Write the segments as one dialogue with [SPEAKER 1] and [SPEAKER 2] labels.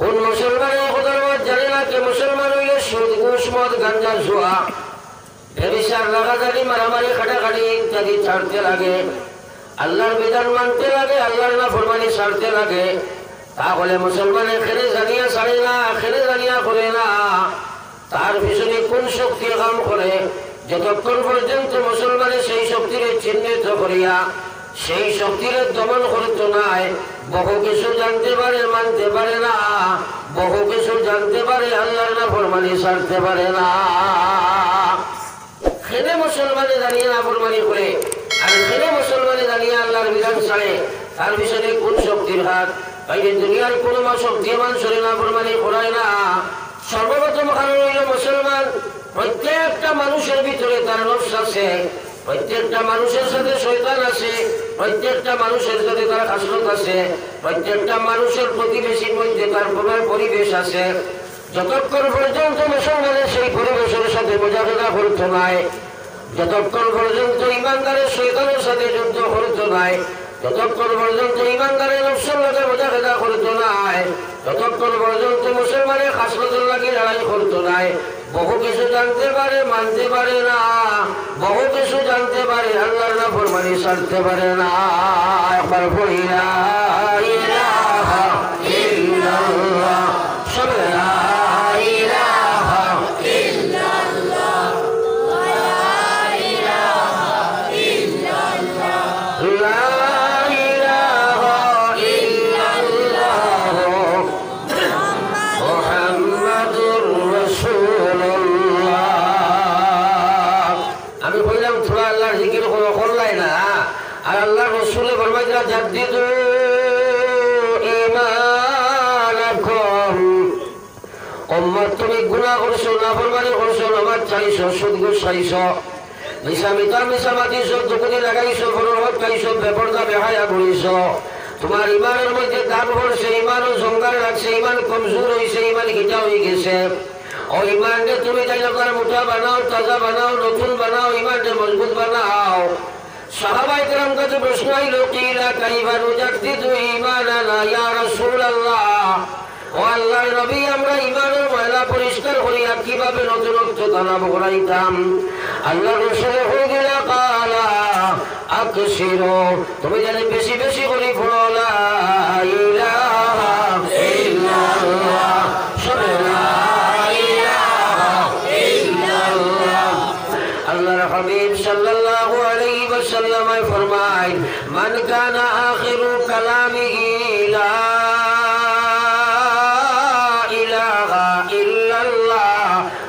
[SPEAKER 1] কোন মুসলমানের খোদার মত জানে না কে মুসলমান হইলে সুদ ঘুষ মদ গাঞ্জা জুয়া ব্যভিচার লাগাজানি মারামারি খাটাখাটি ইত্যাদি ছাড়তে লাগে, আল্লাহর বিধান মানতে লাগে, আল্লাহর নাফরমানি ছাড়তে লাগে, তাহলে মুসলমানের খেলে জানিয়া ছাড়ে না, খেলে জানিয়া করে না। তার পিছনে কোন শক্তি কাম করে? যতক্ষণ পর্যন্ত মুসলমানের সেই শক্তিকে চিহ্নিত করিয়া সেই শক্তির দমন করতে নাই, বহু কিছু জানতে পারে মানতে পারে না, বহু কিছু জানতে পারে আল্লাহর নাফরমানি ছাড়তে পারে না। খেলে মুসলমানে জানিয়ে নাফরমানি করে আর খেলে মুসলমানে জানিয়ে আল্লাহর বিধান ছাড়ে, তার পিছনে কোন শক্তির হাত? বাইরে দুনিয়ার কোনো শক্তি মানুষের নাফরমানি করায় না। সর্বপ্রথম কারণ হইল মুসলমান। প্রত্যেকটা মানুষের ভিতরে তার নফস আছে, প্রত্যেকটা মানুষের সাথে শয়তান আছে, প্রত্যেকটা মানুষের সাথে তার খাসলত আছে, প্রত্যেকটা মানুষের প্রতিবেশীর মধ্যে তার পরিবেশ আছে। যতক্ষণ পর্যন্ত মুসলমানের সেই পরিবেশের সাথে মোজাফেরা করতে নাই, যতক্ষণ পর্যন্ত ইমানদারের শয়তানের সাথে যুদ্ধ করতে নাই, যতক্ষণ পর্যন্ত ইমানদারের নফসের সাথে মোজাফেরা করতে নাই, ততক্ষণ পর্যন্ত মুসলমানের খাসলতের লাগি লড়াই করতে নাই। বহু কিছু জানতে পারে মানতে পারে না, বহু কিছু জানতে পারে আল্লাহর নাফরমানি ছাড়তে পারে না। একবার পড়ি লা ইলাহা ইল্লাল্লাহ, সবে লা ইলাহা ইল্লাল্লাহ, লা ইলাহা ইল্লাল্লাহ, লা ইলাহা ইল্লাল্লাহ, মুহাম্মাদুর রাসূলুল্লাহ। আমি কইলাম তোরা আল্লাহর জিকির করলাই না, আর আল্লাহর রাসূলে ফরমাইলা জাদ্দিদু ঈমানাকুম। উম্মত তুমি গুনাহ করছো, নাফরমানি করছো, নামাজ ছাড়িছো, সুদ ঘুষ খাইছো, মিছামাতিছো, দুকুনি লাগাইছো, ফরহত খাইছো, বেপরদা বেহায়া করিছো, তোমার ইমানের মধ্যে দাগ পড়ছে, ইমানও জঙ্গার লাগছে, ইমান কমজোর হয়েছে, ইমান ঘিটা হয়ে গেছে। ও ইমানকে তুমি তাইলে মোটা বানাও, তাজা বানাও, নতুন বানাও, ইমানকে মজবুত বানাও। সাহাবায়ে কেরাম কাছে প্রশ্ন আইলো, কিলা কাইফা নুজাদ্দিদু ঈমানানা ইয়া রাসূলুল্লাহ। ও আল্লাহর নবী, আমরা ইমানের ময়লা পরিষ্কার করিয়া কিভাবে নতুনত্ব লাভ করাইতাম? আল্লাহর রাসূল হয়ে গেল কালা আকসিরু, তুমি জানি বেশি বেশি করে পড়ো লা ইলাহা ইল্লাল্লাহ, সবে লা ইলাহা ইল্লাল্লাহ। আল্লাহর হাবিব সাল্লাল্লাহু আলাইহি ওয়াসাল্লাম ফরমায়, মান কানা আখিরু কালামিহি লা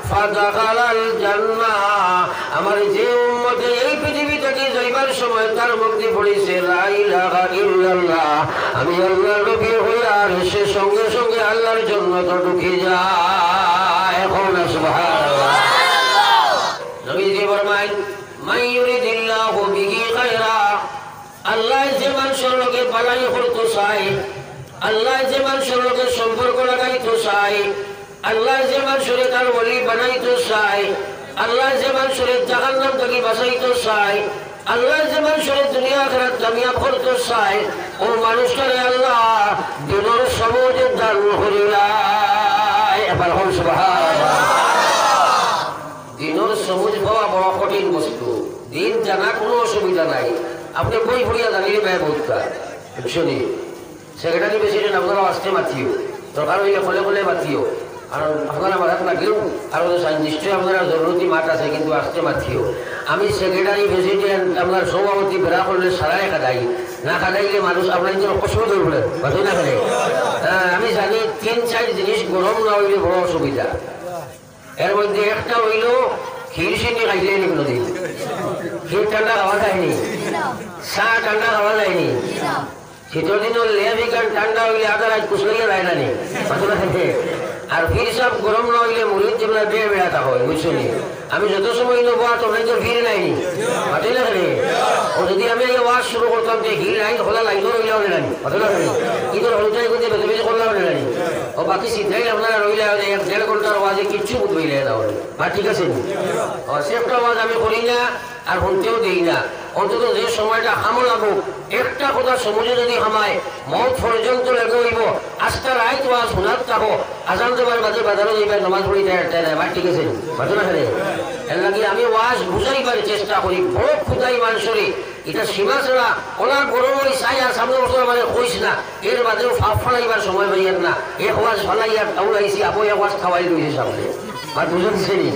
[SPEAKER 1] ফাদাখালাল জান্নাহ। আমার যে উম্মতে এই পৃথিবী থেকে যাইবার সময় তার মুক্তি পড়েছে লা ইলাহা ইল্লাল্লাহ, আমি আল্লাহর নবী হইয়া আর সে সঙ্গে সঙ্গে আল্লাহর জন্য তো ঢুকে যায়। এখন সুবহানাল্লাহ। নবীজি ফরমায়, মান ইউরিদিল্লাহু বিহি খায়রা, আল্লাহ যে মানুষের লগে ভালাই করতে চায়, আল্লাহ যে মানুষের লগে সম্পর্ক লাগাইতে চায়, আল্লাহ যে মানুষের তার ওলি বানাইতে চায়, আল্লাহ যে মানুষের জাহান্নাম থেকে বাঁচাইতে চায়, আল্লাহ যে মানুষের দুনিয়া আখিরাত কামিয়াব করতে চায়, ও মানুষটারে আল্লাহ দিনের সবুজ দান করিলায়। এবার হল সুবহানাল্লাহ। দিনের সবুজ পাওয়া বড় কঠিন বস্তু, দিন জানা কোনো অসুবিধা নাই। আপনি বই পড়িয়া জানিলে ব্যয় বোধটা শুনি, সেক্রেটারি প্রেসিডেন্ট আপনারা আসতে মাতিও, দরকার হইলে খোলে খোলে মাতিও, আর আপনারা মাথাত লাগিও, আর নিশ্চয়ই আপনারা জরুরি মাঠ আছে, কিন্তু আসতে মাতিও। আমি সেক্রেটারি প্রেসিডেন্ট আপনার সভাপতি বেড়া করলে সারাই কাটাই, না কাটাইলে মানুষ আপনার জন্য কষ্ট ধরবে, বাধি না করে। আমি জানি 3-4 জিনিস গরম না হইলে বড় অসুবিধা। এর মধ্যে একটা হইল ক্ষীর চিনি খাইলে নি কোনোদিন, ক্ষীর ঠান্ডা খাওয়া যায়নি, চা ঠান্ডা খাওয়া যায়নি, শীতের দিনের লেবি গান ঠান্ডা হইলে আধা রাত কুচলাইয়া যায় না নি মাথা থেকে। আর ফির সব গরম না হইলে মুড়ির যেগুলা বেড়ে বেড়াতে হয়, বুঝছো নি? আমি যত সময় নেবো তোমরা তো ভিড় নাইনি মাথায় না খালি। ও যদি আমি এই ওয়াজ শুরু করতাম যে হিল লাইন খোলা লাইনও রইলে হবে নানি মাথায় না খালি, কিন্তু হলটাই করতে বেশি বেশি করলে হবে নানি। ও বাকি সিদ্ধাই আপনারা রইলে 1-1.5 ঘন্টার ওয়াজে কিচ্ছু বুঝবইলে না, বা ঠিক আছে নি? ও সেফটা ওয়াজ আমি করি না আর শুনতেও দিই না। অন্তত যে সময়টা হামো লাগুক একটা কথা সমুদ্রে যদি হামায় মত পর্যন্ত লেগে হইব আজকে রায় তো আজ শোনার থাকো আজান দেবার বাদে বাজারও যাইবার নমাজ পড়িতে একটা নেবার ঠিক আছে বাজো না খেলে এর লাগে আমি ওয়াজ বুঝাইবার চেষ্টা করি বড় খুদাই মানুষরে এটা সীমা ছাড়া ওনার বড় ওই চাইয়া সামনে বছর মানে কইস না এর বাদেও ফাঁপ ফালাইবার সময় পাইয়ার না এক ওয়াজ ফালাইয়া টাউলাইছি আবো এক ওয়াজ খাওয়াই রয়েছে সামনে আর দুজন শ্রেণী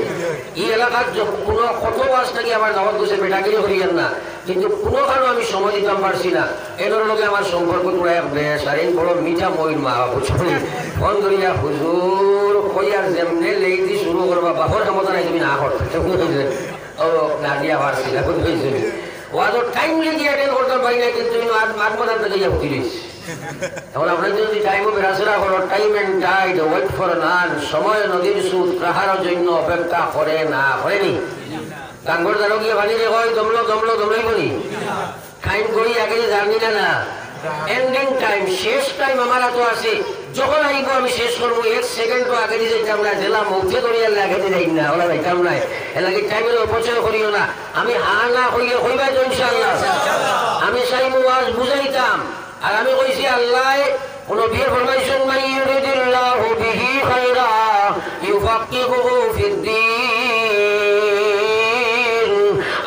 [SPEAKER 1] এই এলাকার কোনো কত ওয়াজ থাকি আমার দাওয়াত বসে বেটাগিরি করিয়েন না কিন্তু কোনো কারণে আমি সময় দিতাম পারছি না এদের লগে আমার সম্পর্ক তোরা এক বেশ আর এই বড় মিঠা মহির মা বুঝলি ফোন করিয়া হুজুর কইয়ার যেমনে লেগি শুরু করবা বাপর ক্ষমতা নাই তুমি না করতে ও না দিয়া পারছি না বুঝলি ওয়াজর টাইমলি দিয়ে অ্যাটেন্ড করতে পারি না কিন্তু আট মাস থেকে ইয়া বুঝিস এখন আপনার যদি টাইমও বেড়াচড়া করো time and tide wait for none সময় নদীর সুদ কাহার জন্য অপেক্ষা করে না করেনি গাঙ্গর দ্বারা গিয়ে বানিয়ে হয় দমলই বলি টাইম করি আগে জানি না এন্ডিং টাইম শেষ টাইম আমার তো আছে যখন আইব আমি শেষ করবো এক সেকেন্ডও আগে দিয়ে যেতাম না জেলা মুখে ধরিয়া লাগে যাই না ওরা যাইতাম না এলাকি টাইমের অপচয় করিও না আমি হা না হইলে হইবাই তো ইনশাআল্লাহ আমি চাইব ওয়াজ বুঝাইতাম আর আমি কইছি আল্লাহ কোন বিয়ে ফরমাইছেন মান ইউরিদুল্লাহু বিহি খায়রা ইউফাক্কিহুহু ফিদ্দীন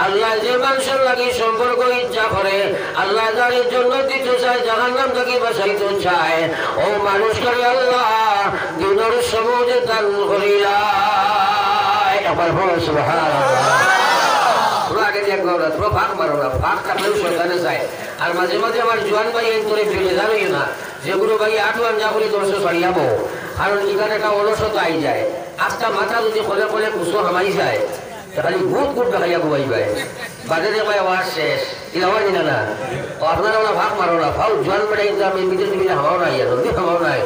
[SPEAKER 1] আল্লাহ যে মানুষের লাগি সম্পর্ক ইচ্ছা করে আল্লাহ যার জন্য দিতে চায় জাহান্নাম থেকে বাঁচাইতে চায় ও মানুষকে আল্লাহ দিনের সবুজে দান করিলা একবার বলো সুবহানাল্লাহ আগে দেখ গৌরা তোর ভাগ মারো না ভাগ কাটলেও সরকারে যায় আর মাঝে মাঝে আমার জোয়ান ভাই এই তোরে ফেলে জানোই না যেগুলো ভাই আটু আঞ্জা করে তোর সরিয়াবো কারণ এখানে একটা অলসতা আই যায় আজটা মাথা যদি করে করে কুসো হামাই যায় খালি গুট দেখাইয়া ঘুমাই পায় বাজে ভাই আওয়াজ শেষ এটা আমার জানা না ও আপনারা ওরা ভাগ মারো না ভাও জোয়ান বেড়ে কিন্তু আমি মিটে হামাও নাই নদী হামাও নাই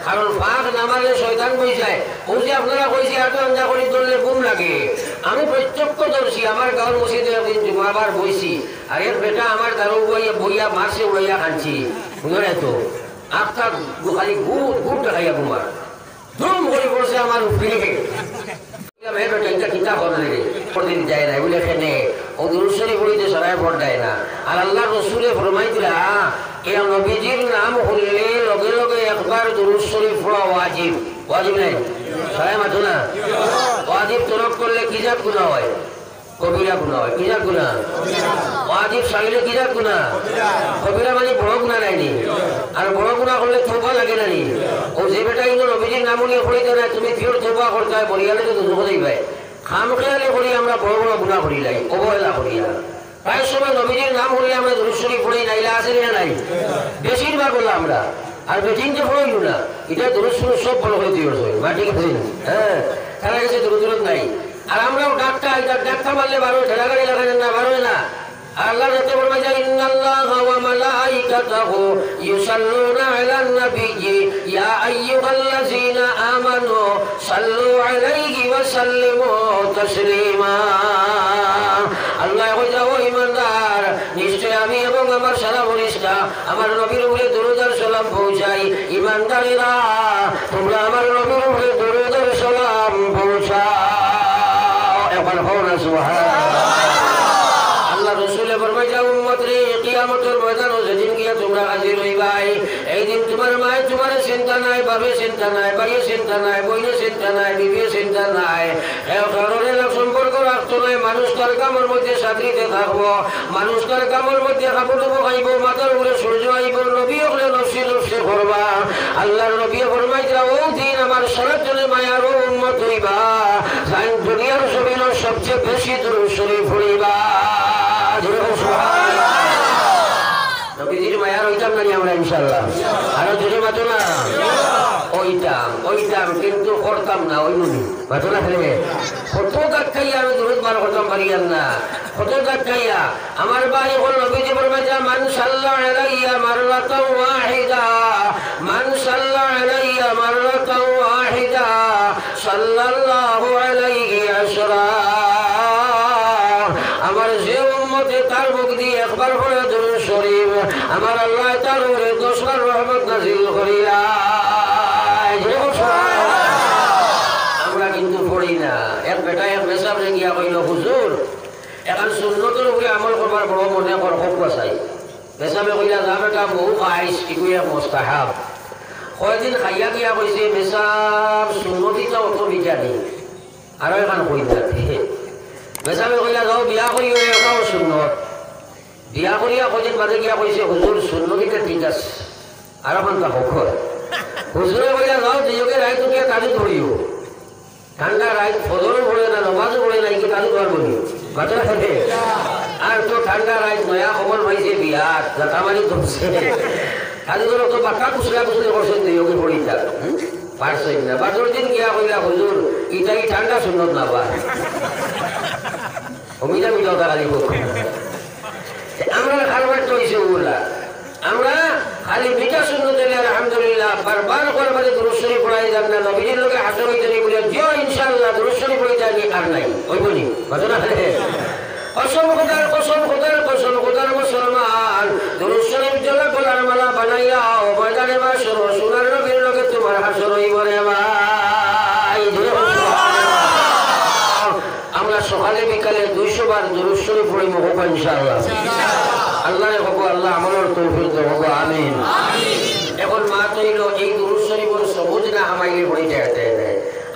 [SPEAKER 1] কারণ ভাগ না মারলে শয়তান বই যায় ও যে আপনারা কইছি আটু আঞ্জা করে ধরলে ঘুম লাগে আমি প্রত্যক্ষ ধরছি আমার গাঁর মসজিদে একদিন জুমাবার বইছি আর এর বেটা আমার দারু বইয়া মারছে উড়াইয়া খানছি বুঝলে তো আপনার খালি গুট দেখাইয়া ঘুমার ধুম করে পড়ছে আমার উপরে কিতাব প্রতিদিন যায় না বলে এখানে ও দুরুশ্বরী বলিতে সবাই ভোট দেয় না আর আল্লাহ রসুলে ফরমাই দিলা এ নবীজির নাম হলে লগে লগে একবার দুরুশ্বরী পড়া ওয়াজিব ওয়াজিব নাই সবাই মাথো না ওয়াজিব তরক করলে কি জাত গুণা হয় কবিরা গুণা হয় কি জাত গুণা ওয়াজিব সাইলে কি জাত গুণা কবিরা মানে বড় গুণা নাইনি আর বড় গুণা করলে তওবা লাগে না নি ও যে বেটা কিন্তু নবীজির নাম নিয়ে পড়িতে না তুমি ফির তওবা করতে হয় বলিয়ালে তো দুঃখ দিবে খাম খেয়ালে করি আমরা বড় বড় গুণা করি লাই অবহেলা করি না প্রায় সময় নবীজির নাম হলে আমরা দুরূদ শরীফ পড়ি নাইলা আছে না নাই বেশিরভাগ হলো আমরা আর বেটিং যে পড়ইল না এটা দুরূদ শরীফ সব বড় হয়ে দিও মাটি কি হ্যাঁ তারা কাছে দুরূদ নাই আর আমরাও ডাক্তার মারলে বারো ঠেলাগাড়ি লাগালেন না বারোয় না আল্লাহ রাতে বলবে যে ইন্নাল্লাহা ওয়া মালাইকাতাহু ইউসাল্লুনা আলান নাবিয়্যি ইয়া আইয়ুহাল্লাযীনা আমানু সাল্লু আলাইহি ওয়া সাল্লিমু তাসলিমা আল্লাহ কইতা ও ঈমানদার নিশ্চয় আমি এবং আমার সারা ফেরেশতা আমার নবীর উপরে দরুদ আর সালাম পৌঁছাই ঈমানদারেরা তোমরা আমার নবীর উপরে দরুদ আর সালাম পৌঁছাও একবার বলো সুবহানাল্লাহ আল্লাহ রাসূল ফরমায় যে উম্মত রে কিয়ামতের ময়দানে যেদিন গিয়া তোমরা হাজির হইবাই এই দিন তোমার মায়ের তোমার চিন্তা নাই বাবার চিন্তা নাই ভাইয়ের চিন্তা নাই বোনের চিন্তা নাই বিবির চিন্তা নাই কারণে সম্পর্ক রাখতো নাই মানুষ তার কামের মধ্যে সাথীতে থাকবো মানুষ তার কামের মধ্যে কাপড় খাইব মাথার উপরে সূর্য আইব নবী হলে নফসি নফসি করবা আল্লাহর নবী ফরমায় যে ও দিন আমার সারাজনে মায়ার উম্মত হইবা যাই দুনিয়ার জমিনের সবচেয়ে বেশি দুরূদ শরীফ পড়িবা নবীজির মায়ার হইতাম না আমরা ইনশাআল্লাহ আরো জোরে মাতো না ওইটাম কিন্তু করতাম না ওই নবী মাতো না খেলে কত গাছাইয়া আমি দুরূদ বার করতাম পারিয়াম না কত গাছাইয়া আমার ভাই হল নবীজি বলবে যে মান সাল্লাল্লাহু আলাইহি মাররাতান ওয়াহিদা মান সাল্লাল্লাহু আলাইহি মাররাতান ওয়াহিদা সাল্লাল্লাহু আলাইহি আশরা আমার যে উম্মতে তার মুখ দিয়ে একবার পড়ে দুরূদ শরীফ আমার আল্লাহ তার উপরে 10 বার রহমত নাযিল করিয়া আমরা কিন্তু পড়ি না এক বেটা এক মেসাব রে গিয়া কইল হুজুর এখন সুন্নতের উপরে আমল করবার বড় মনে কর হোক বাসাই মেসামে কইলা যা বেটা বহু খাইস এগুয়া মোস্তাহাব কয়দিন খাইয়া গিয়া কইছে মেসাব সুন্নতিটা অত বিটা নেই আর এখন কই যাতে মেসামে কইলা যাও বিয়া করি এটাও সুন্নত বিয়া করিয়া কদিন বাদে গিয়া কইছে হুজুর সুন্নতিটা ঠিক আছে আর এখন তা হোক হুজুরে কইলা যাও দুজকে রায় তুকিয়া কাজে ধরিও ঠান্ডা রায় ফজরও পড়ে না নমাজও পড়ে না কি কাজে ধর বলি বাচ্চা থাকে আর তো ঠান্ডা রায় নয়া খবর পাইছে বিয়ার জাতামারি ধরছে কাজে ধরো তো বাক্কা কুচলা কুচলি করছেন দুজকে পড়ি থাক পারছেন না বাজর দিন গিয়া কইলা হুজুর ইটাই ঠান্ডা সুন্নত না বা অমিতা মিটাও তাকালি আমরা খারবার তো হয়েছে ওগুলা আমরা খালি মিঠা সুন্নত আলহামদুলিল্লাহ বারবার করে মানে দুরুশ্বরী পড়াই যান না নবীজির লোকে হাসর হইতে নেই বলে যে ইনশাআল্লাহ দুরুশ্বরী পড়ে যায়নি আর নাই ওই বলি ঘটনা কসম খোদার মুসলমান দুরুশ্বরীর জন্য গোলার মালা বানাইয়া ময়দানে মাসর সোনার নবীর লোকে তোমার হাসর হইব রে ভাই আমরা সকালে বিকালে 200 বার দুরুশ্বরী পড়িব হোক ইনশাআল্লাহ আল্লাহ হবো আল্লাহ আমলের তৌফিক দেব আমিন এখন মা তৈল এই দুরূদ শরীফের সবুজ না আমাইলে বই যাতে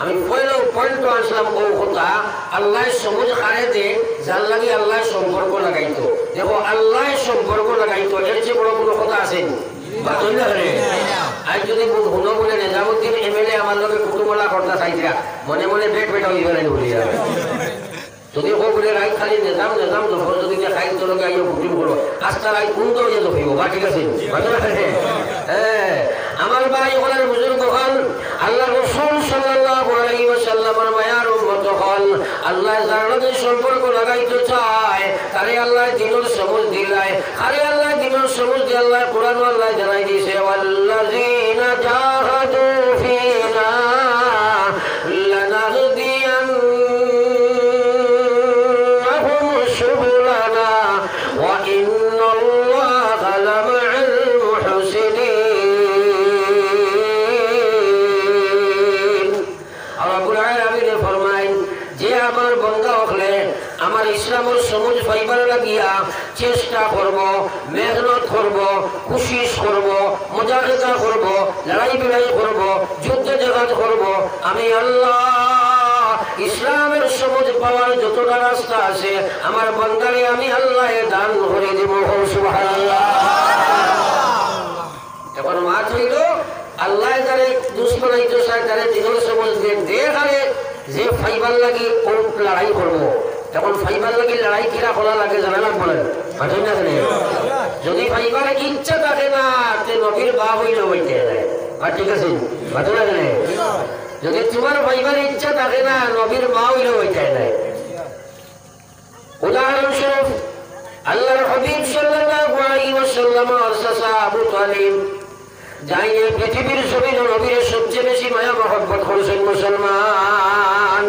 [SPEAKER 1] আমি পয়লা পয়েন্ট আসলাম ও কথা আল্লাহ সবুজ খারে দে যার লাগি আল্লাহ সম্পর্ক লাগাইতো দেখো আল্লাহ সম্পর্ক লাগাইতো এর চেয়ে বড় কোনো কথা আছে বাতই না রে আজ যদি হুনো বলে নিজামুদ্দিন এমএলএ আমার লগে কুতুবলা করতে চাইছিলা মনে মনে পেট পেটা হয়ে গেলেন বলিয়া যদি বলে রাই খালি নিজাম দফর যদি খাই তোর আইও বুকিং করো আস্তা রাই কোন তো যে দফিব বা ঠিক আছে হ্যাঁ আমার ভাই ওখানে বুজুর্গ হন আল্লাহ রাসূল সাল্লাল্লাহু আলাইহি ওয়াসাল্লামের মায়ার উম্মত হন আল্লাহ যার লগে সম্পর্ক লাগাইতে চায় তারে আল্লাহ দিনের সবুজ দিলায় আরে আল্লাহ দিনের সবুজ দিয়ে আল্লাহ কোরআন আল্লাহ জানাই দিয়েছে ওয়াল্লাযিনা জাহাদু ফিনা লানাহদিয়ান আমার ইসলামের সবুজ পাইবার লাগিয়া চেষ্টা করব মেহনত করব কোশিশ করব মুজাহিদা করব লড়াই বিড়াই করব যুদ্ধ জাহাদ করব আমি আল্লাহ ইসলামের সবুজ পাওয়ার যতটা রাস্তা আছে আমার বান্দারে আমি আল্লাহ দান করে দেব সুবহানাল্লাহ এখন মাত হইল আল্লাহ যারে দুশ্মনাইতো চায় তারে দিনের সবুজ দেখারে যে ফাইবার লাগি ও লড়াই করবো তখন ফাইবার লাগি লড়াই কিরা করা লাগে জানা লাগবো না বুঝেন না যদি ফাইবারে ইচ্ছা থাকে না তে নবীর বাপ হইল বইতে আর ঠিক আছে বুঝেন না যদি তোমার ফাইবারে ইচ্ছা থাকে না নবীর মা হইল বইতে নাই উদাহরণস্বরূপ আল্লাহর হাবিব সাল্লাল্লাহু আলাইহি ওয়াসাল্লাম আরসাসা আবু তালিব যাইয়ে পৃথিবীর জমিন নবীর সবচেয়ে বেশি মায়া মহব্বত করেছেন মুসলমান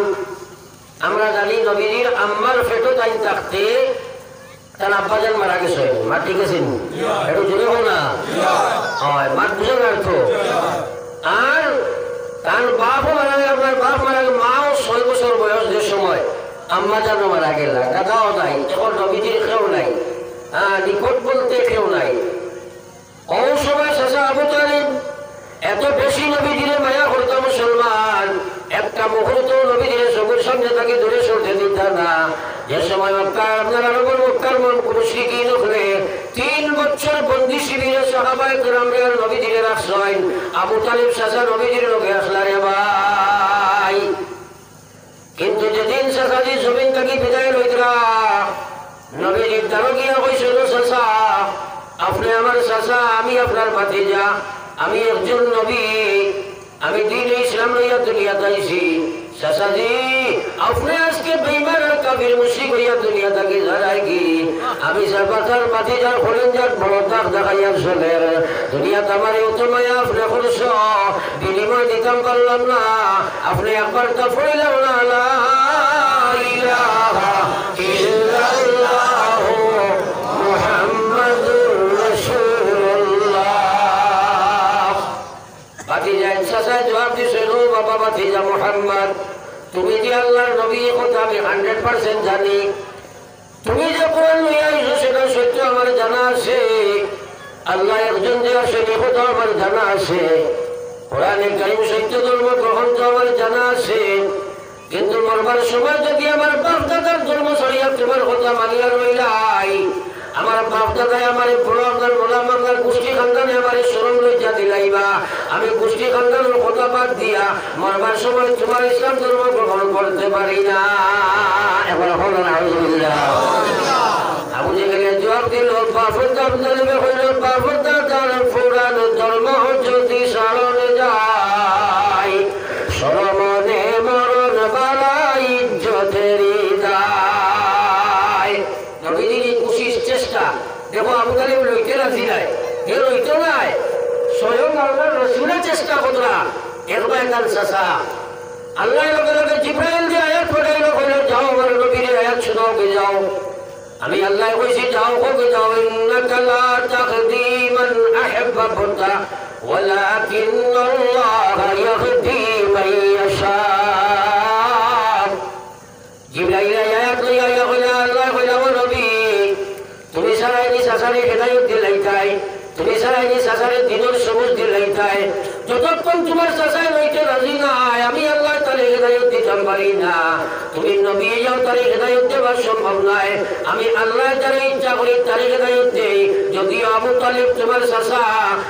[SPEAKER 1] আমরা জানি নবীর আম্মার ফেটো তাই থাকতে তার আব্বাজান মারা গেছে মা ঠিক আছে একটু জোরে হোক না হয় মা বুঝে অর্থ আর তার বাপও মারা গেল আপনার বাপ মারা গেল মাও 6 বছর বয়স যে সময় আম্মা জানো মারা গেল দাদাও নাই এখন নবীজির কেউ নাই নিকট বলতে কেউ নাই ও সময় চাচা আবু তালিব এত বেশি নবীজির মায়া করতো মুসলমান একটা মুহূর্ত নবীজির চোখের সামনে তাকে দূরে সরতে দিত না যে সময় আপনার আরবের মক্কার মন মুশরিকিন হলে 3 বছর বন্দী শিবিরে সাহাবায়ে কেরামরা নবীজির রাখছেন আবু তালিব চাচা নবীজির লগে আসলা রে ভাই কিন্তু যেদিন চাচাজি জমিন থেকে বিদায় লইতরা নবীজির দ্বারা গিয়া কইছিল চাচা আপনি আমার চাচা আমি আপনার ভাতিজা আমি একজন নবী আমি দিন ইসলাম লইয়া দুনিয়াতে আইছি চাচাজি আপনি আজকে বেঈমান আর কাফির মুশরিক হইয়া দুনিয়া থেকে যারাই কি আমি সাবাতার ভাতিজার খলেঞ্জার বড় দাগ দেখাইয়া চলে দুনিয়াতে আমার এত মায়া আপনি করছ বিনিময় দিতাম পারলাম না আপনি একবার তা পড়িলাম না লা ইলাহা ইল্লাল্লাহ মুহাম্মাদুর জবাব দিছে বাবা ভাতিজা মুহাম্মদ তুমি যে আল্লাহর নবী কথা আমি 100% জানি তুমি যে কোরআন লইয়া আইছো সেটা সত্য আমার জানা আছে, আল্লাহ একজন যে আসেন এ কথা আমার জানা আছে, কোরআনে কারীম সত্য ধর্ম গ্রহণ তো আমার জানা আছে, কিন্তু মরবার সময় যদি আমার বাপ দাদার ধর্ম ছাড়িয়া তোমার কথা মানিয়া রইলাই, আমার বাপ দাদায় আমার বড় আপনার গোলাম আপনার গোষ্ঠী খানদানে আমার শরম লজ্জা দিলাইবা, আমি গোষ্ঠী খানদানের কথা বাদ দিয়া মরবার সময় তোমার ইসলাম ধর্ম গ্রহণ করতে পারি না। এবার হল না আবু জেহেল জবাব দিল, বাপর দাদা হইল বাপর দাদার পুরান ধর্ম যদি স্মরণ যায়, সরমনে মরণ বাড়াই ইজ্জতেরই দায়। নবীজির কোশিশ চেষ্টা দেখো আবু তালিব লইতে রাজি নাই, এ লইতো নাই, স্বয়ং আল্লাহর রাসূলের চেষ্টা কতরা একবার কাল চাচা আল্লাহ লগে লগে জিবরাইল যে আয়াত পড়াইলো কইলো যাও আমার নবীর আয়াত শোনাও কে যাও, আমি আল্লাহ কইছি যাও কে যাও, ইন্নাকা লা তাহদি মান আহাব্বাতা ওয়ালাকিন্নাল্লাহা ইয়াহদি মান ইয়াশা। জিবরাইল আয়াত লইয়া কইলা আল্লাহ কইলা ও নবী তুমি সারাইনি সাসারে হেদায়েত দিলাইতাই, তুমি সারাইনি সাসারে দিনের সবুজ দিলাইতাই, যতক্ষণ তোমার চাচাই লইতে রাজি নাই আমি আল্লাহ তারে হেদায়েত দিতে পারি না, তুমি নবী যাও তারে হেদায়েত দেওয়া সম্ভব নয়, আমি আল্লাহ যারে ইচ্ছা করি তারে হেদায়েত দেই, যদিও আবু তালিব তোমার চাচা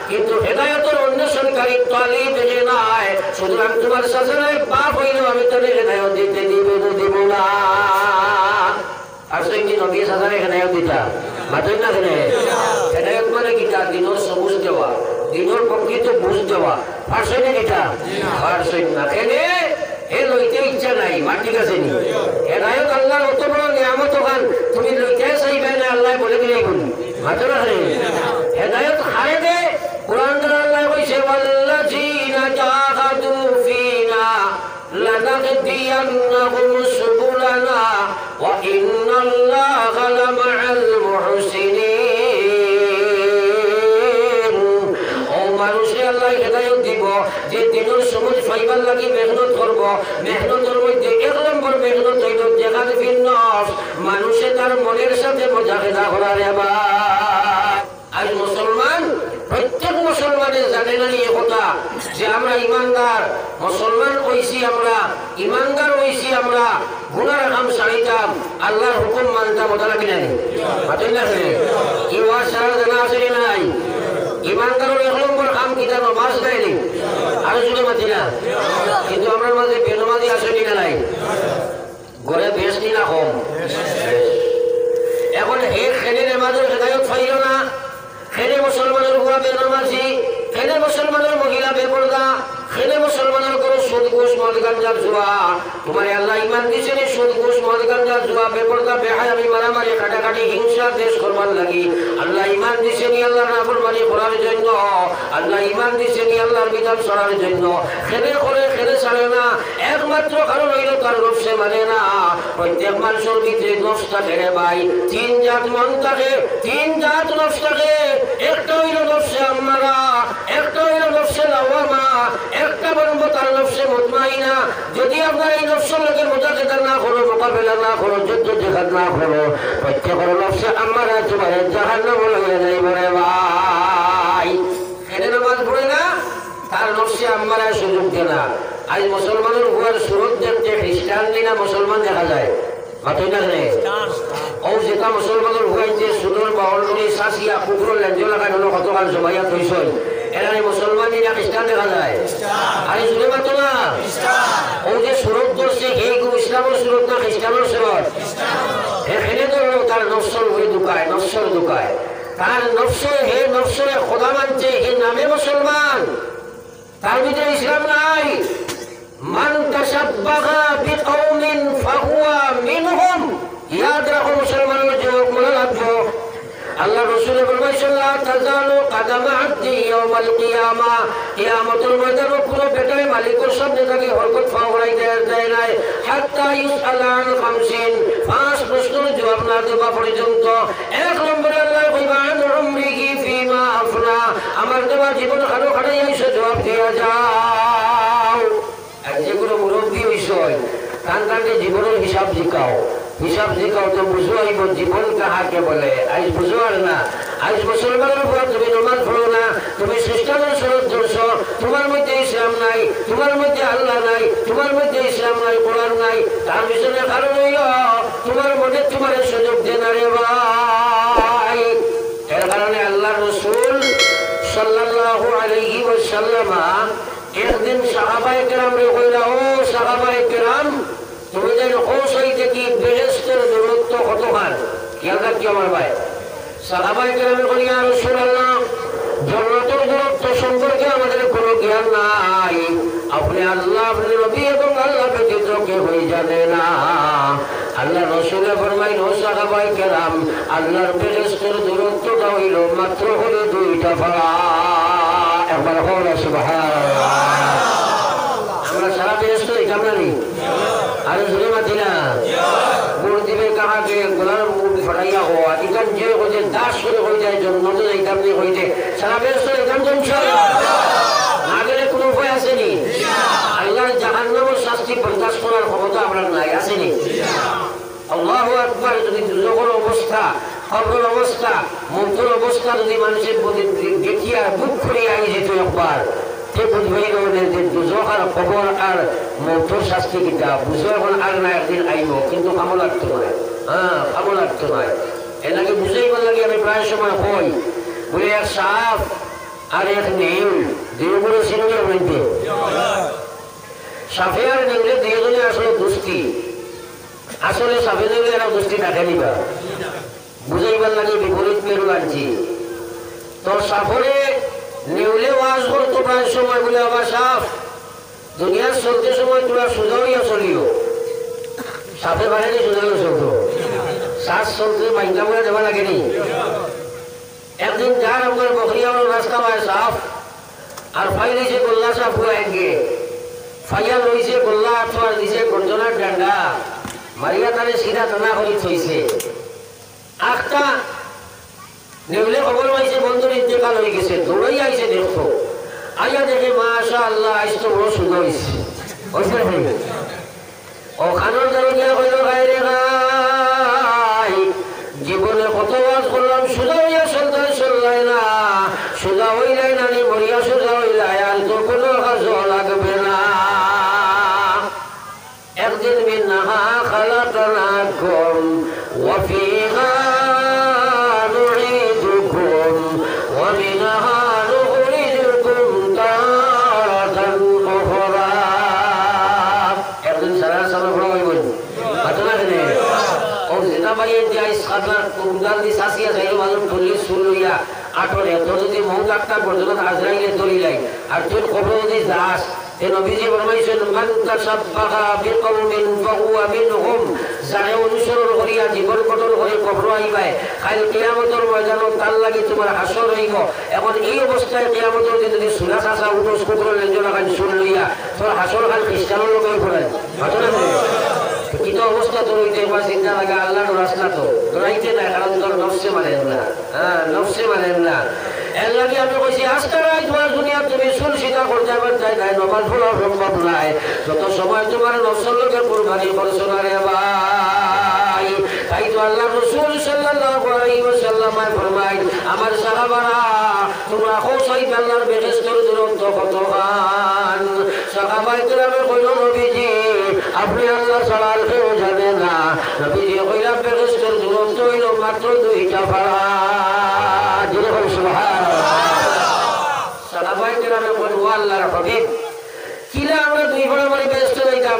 [SPEAKER 1] কিন্তু হেদায়েতের অন্বেষণকারী তালিব যে নাই, সুতরাং তোমার চাচার বাপ হইলেও আমি তারে হেদায়েত দিতে দিব না। আর সেই নবী চাচারে হেদায়েত দিতা মাতেন না কেন? হেদায়েত মানে কিতা? দিনের সবুজ দেওয়া, দিনের প্রকৃত বুঝ দেওয়া, পারছই না কিতা? পারছই না কেনে হে লইতে ইচ্ছা নাই, মা ঠিক আছে নি? হেদায়েত আল্লাহর অত বড় নিয়ামত গান তুমি লইতে চাইবে না, আল্লাহ বলে দিলে বলি মাতে না কেন? হেদায়েত হারে দে কোরআন দ্বারা আল্লাহ কইছে ওয়াল্লাযীনা জাহাদু ফিনা লানাহদিয়ান্নাহুম সুবুলানা ওয়া ইন্নাল্লাহা লামাআল মুহসিনিন। ও মানুষে আল্লাহ হেদায়েত দিব যে দিনের সবুজ ফাইবার লাগি মেহনত করব, মেহনতের মধ্যে এক নম্বর মেহনত হইল জাহাদ ফিন নফস, মানুষে তার মনের সাথে মুজাহিদা করার। আজ মুসলমান প্রত্যেক মুসলমানের জানে না এই কথা যে আমরা ইমানদার মুসলমান হইছি, আমরা ইমানদার হইছি, আমরা গুনার কাম ছাড়িতাম, আল্লাহর হুকুম মানতাম, ওটা নাকি নাই মাতেন না কেন? কি ওয়াজ ছাড়া জানা আছে নাই? ইমানদারের এক নম্বর কাম কিতা? নামাজ দেয়নি আরো জুড়ে মাতি না, কিন্তু আমরা মাঝে বেনমাজি আসেনি না নাই, ঘরে বেশ নি না কম। এখন হে খেলে নামাজের হেদায়েত পাইল না, খেলে মুসলমানের বুয়া বেনামাজি, খেলে মুসলমানের মহিলা বেপরদা, খেলে মুসলমানের কোনো সুদ ঘুষ মদ গাঞ্জার জুয়া, তোমার আল্লাহ ইমান দিছেন সুদ ঘুষ মদ গাঞ্জার জুয়া বেপরদা বেহায়ামি মারামারি কাটাকাটি হিংসা দেশ করবার লাগি, আল্লাহ ইমান দিছেন আল্লাহর নাফরমানি করার জন্য, আল্লাহ ইমান দিছেন আল্লাহর বিধান ছড়ার জন্য, খেলে করে খেলে ছাড়ে না, একমাত্র কারণ হইল তার নফসে মানে না। প্রত্যেক মানুষের ভিতরে নফস থাকে রে ভাই, তিন জাত মন থাকে, তিন জাত নফস থাকে, একটা হইল নফসে আম্মারা, একটা হইল নফসে লাওয়ামা, একটা বলবো তার নফসে মুতমাইনা। যদি আপনার এই নফসের লোকের মুজাহিদা না করো, মোকাবেলা না করো, যুদ্ধ জিহাদ না করো, প্রত্যেকের নফসে আম্মারা তোমার জাহান্নাম হয়ে যাইবে রে ভাই। খেলে নামাজ পড়ে না, তার নফসে আম্মারা সুযোগ দেয় না। আজ মুসলমানের হুয়ার সুরত দেখতে খ্রিস্টান দিনা মুসলমান দেখা যায়, মাথায় না রে ও যেটা মুসলমানের হুয়াইতে সুদর বাহলগুলি শাসিয়া কুকুর লেঞ্জ লাগাই হলো কতকাল জমাইয়া তৈছল, এরা মুসলমান দিনা খ্রিস্টান দেখা যায়। আরে শুনে পাতো না ও যে সুরত ধরছে এই ইসলামের সুরত না খ্রিস্টানের সুরত, এখানে তো তার নফসর হয়ে ঢুকায়, নফসর ঢুকায়, তার নফসে হে নফসরে খোদা মানছে, হে নামে মুসলমান, তার ভিতরে ইসলাম নাই। মান তাশাব্বাহা বিকওমিন ফাহুয়া মিনহুম, ইয়াদ রাখো মুসলমানের যুবক, মনে রাখো আল্লাহ রাসূল ফরমাইছেন লা তাজালু কাদামা আবদি ইয়াউমাল কিয়ামা, কিয়ামতের ময়দানে পুরো বেটায় মালিকের সামনে থেকে হরকত ফাওরাই দেয় নাই, হাত্তা ইউসআলা আন খামসিন, পাঁচ প্রশ্নের জবাব না দেওয়া পর্যন্ত। এক নম্বরে আল্লাহ কইবা আন উমরিহি ফিমা আফনা, আমার দেওয়া জীবন খাটো খাটাই এসে জবাব দিয়া যাও। আর যে কোনো মুরব্বী বিষয় কান কানকে জীবনের হিসাব জিকাও, হিসাব শিখাও তো বুঝো আইব জীবন কাহাকে বলে। আজ বুঝো আর না, আজ মুসলমানের উপর তুমি নমাজ পড়ো না, তুমি খ্রিস্টানের শরৎ ধরছ, তোমার মধ্যে ইসলাম নাই, তোমার মধ্যে আল্লাহ নাই, তোমার মধ্যে ইসলাম নাই, কোরআন নাই, তার পিছনে কারণ হইল তোমার মনে তোমার সুযোগ দেন রে ভাই। এর কারণে আল্লাহ রাসূল সাল্লাল্লাহু আলাইহি ওয়াসাল্লাম একদিন সাহাবায়ে কেরামরে কইলা, ও সাহাবায়ে কেরাম, তুমি যেন কৌশলতে কি বেহেশতের দূরত্ব কতখান খেয়াল রাখি আমার ভাই। সাহাবায়ে কেরামে বলি, ইয়া রাসূলুল্লাহ, জান্নাতের দূরত্ব সম্পর্কে আমাদের কোনো জ্ঞান নাই, আপনি আল্লাহ, আপনি নবী এবং আল্লাহ ব্যতীত কেউই জানে না। আল্লাহ রাসূল ফরমাইল, ও সাহাবায়ে কেরাম, আল্লাহর বেহেশতের দূরত্বটা হইল মাত্র হলো 2টা পারা। একবার হল সুবহানাল্লাহ। আমরা সারা বেহেশত এখান নেই আর জুড়ে মাতি না গুড় দিবে কাহাকে গোলার মুখ ফটাইয়া হওয়া এখান যে হইতে দাস করে হয়ে যায় জন্মত এখান দিয়ে হইতে সারা বেহেশত এখান না গেলে কোনো উপায় আসেনি। আল্লাহর জাহান্নামের শাস্তি বরদাস্ত করার ক্ষমতা আপনার নাই, আসেনি। আল্লাহু আকবার। যদি দুজকের অবস্থা, কবরের অবস্থা, মৃত্যুর অবস্থা যদি মানুষের প্রতি দেখিয়া বুক করিয়া আই যেত একবার, সে বুঝবে যে দুজক আর কবর আর মৃত্যুর শাস্তি কিতা বুঝবে এখন আর না, একদিন আইব, কিন্তু কামলার্থ নয়। হ্যাঁ, কামলার্থ নয়। এনাকে বুঝাইবার লাগে আমি প্রায় সময় হই বলে, এক সাপ আর এক নেউল দুই বড় সিনেমার মধ্যে সাপে আর নেউলে দুজনে আসলে দুষ্টি, আসলে সাপে নেউলে এরা দুষ্টি না খেলিবা বুঝাইবার লাগে বিপরীত মেরু আনছি। তো সাপরে নেউলে ওয়াজ করতো প্রায় সময় বলে, আমার সাপ দুনিয়ার চলতে সময় তোরা সোজাইয়া চলিও। সাপে বাহিনী সোজাইয়া চলতো, শ্বাস চলতে বাইকা বলে দেওয়া লাগেনি। একদিন যার আমার বকরিয়া রাস্তা পায় সাপ আর ফাই দিয়েছে গোল্লা সাপ হয়ে একগে ফাইয়া লইছে গোল্লা আঠোয়ার দিছে গর্জনার ডান্ডা মারিয়া তারে সিধা টানা করে থইছে। আখটা নেউলে খবর পাইছে বন্ধুর ইন্তেকাল হয়ে গেছে, দৌড়াই আইছে দেখতো, আইয়া দেখে মাশাআল্লাহ আজ তো বড় সুন্দর হয়েছে। ও খানোর দ্বারা গিয়া হইল, গায়ে গাই জীবনে কত বাস করলাম, সোজা হইয়া সন্তান চললাই না, সোজা হইলাই না, মরিয়া সোজা হইলাই, আর তো কোনো কাজ লাগবে না। একদিন মিনহা খালাকনাকুম ওয়া ফিহা নুঈদুকুম ওয়া মিনহা নুখরিজুকুম তারাতান উখরা। একদিন সারা সারা হইবন ঘটনা কেন ও যেটা বাইয়ে দিয়া সাদা কুরদার দি সাসিয়া যাইলো মালুম পুলিশ শুনলইয়া আটরে তো যদি মৌকাটটা পর্যন্ত আজরাইলে দলিলাই আর তুই কবর যদি যাস এ নবীজি ফরমাইছেন, মান তাসাব্বাহা বিকওমিন ফাহুয়া মিনহুম, যারা অনুসরণ করিয়া জীবন গঠন করে কবর আইবায় কাল কিয়ামতের ময়দানে তার লাগি তোমার হাসর হইব। এখন এই অবস্থায় কিয়ামতের যদি সুলা সাসা উঠোস কুকুর লেঞ্জনা কান শুন লইয়া তোর হাসর কাল খ্রিস্টানের লোকের পড়ে ঘটনা কিন্তু অবস্থা তোর হইতে একবার চিন্তা লাগে, আল্লাহর রাস্তা তো দৌড়াইতে না, কারণ তোর নফসে মানেন না। হ্যাঁ, নফসে মানেন না। এর লাগে আমি কইছি আজকে রাত তোমার দুনিয়া তুমি সুল স্বীকার করতে পারবেন তাই নাই, নমাজ পড়া সম্ভব নাই। যত সময় তোমার নফসের লোকে কুরবানি করছো না রে ভাই। তাই তো আল্লাহ রাসূল সাল্লাল্লাহু আলাইহি ওয়াসাল্লাম ফরমায়, আমার সাহাবারা তোমরা কৌশল আল্লাহর বেহেশতের দূরত্ব কতখান। সাহাবায়ে কেরামে কইল, নবীজি আপনি আল্লাহ ছাড়া আর কেউ জানে না। নবীজি কইলা, বেহেশতের দূরত্ব হইল মাত্র 2টা পারা। জোরে বল সুবহানাল্লাহ। সাহাবায়ে কেরামে কইল, ও আল্লাহর হাবিব, কিলা আমরা 2 পারা মানে বেহেশতে যাইতাম?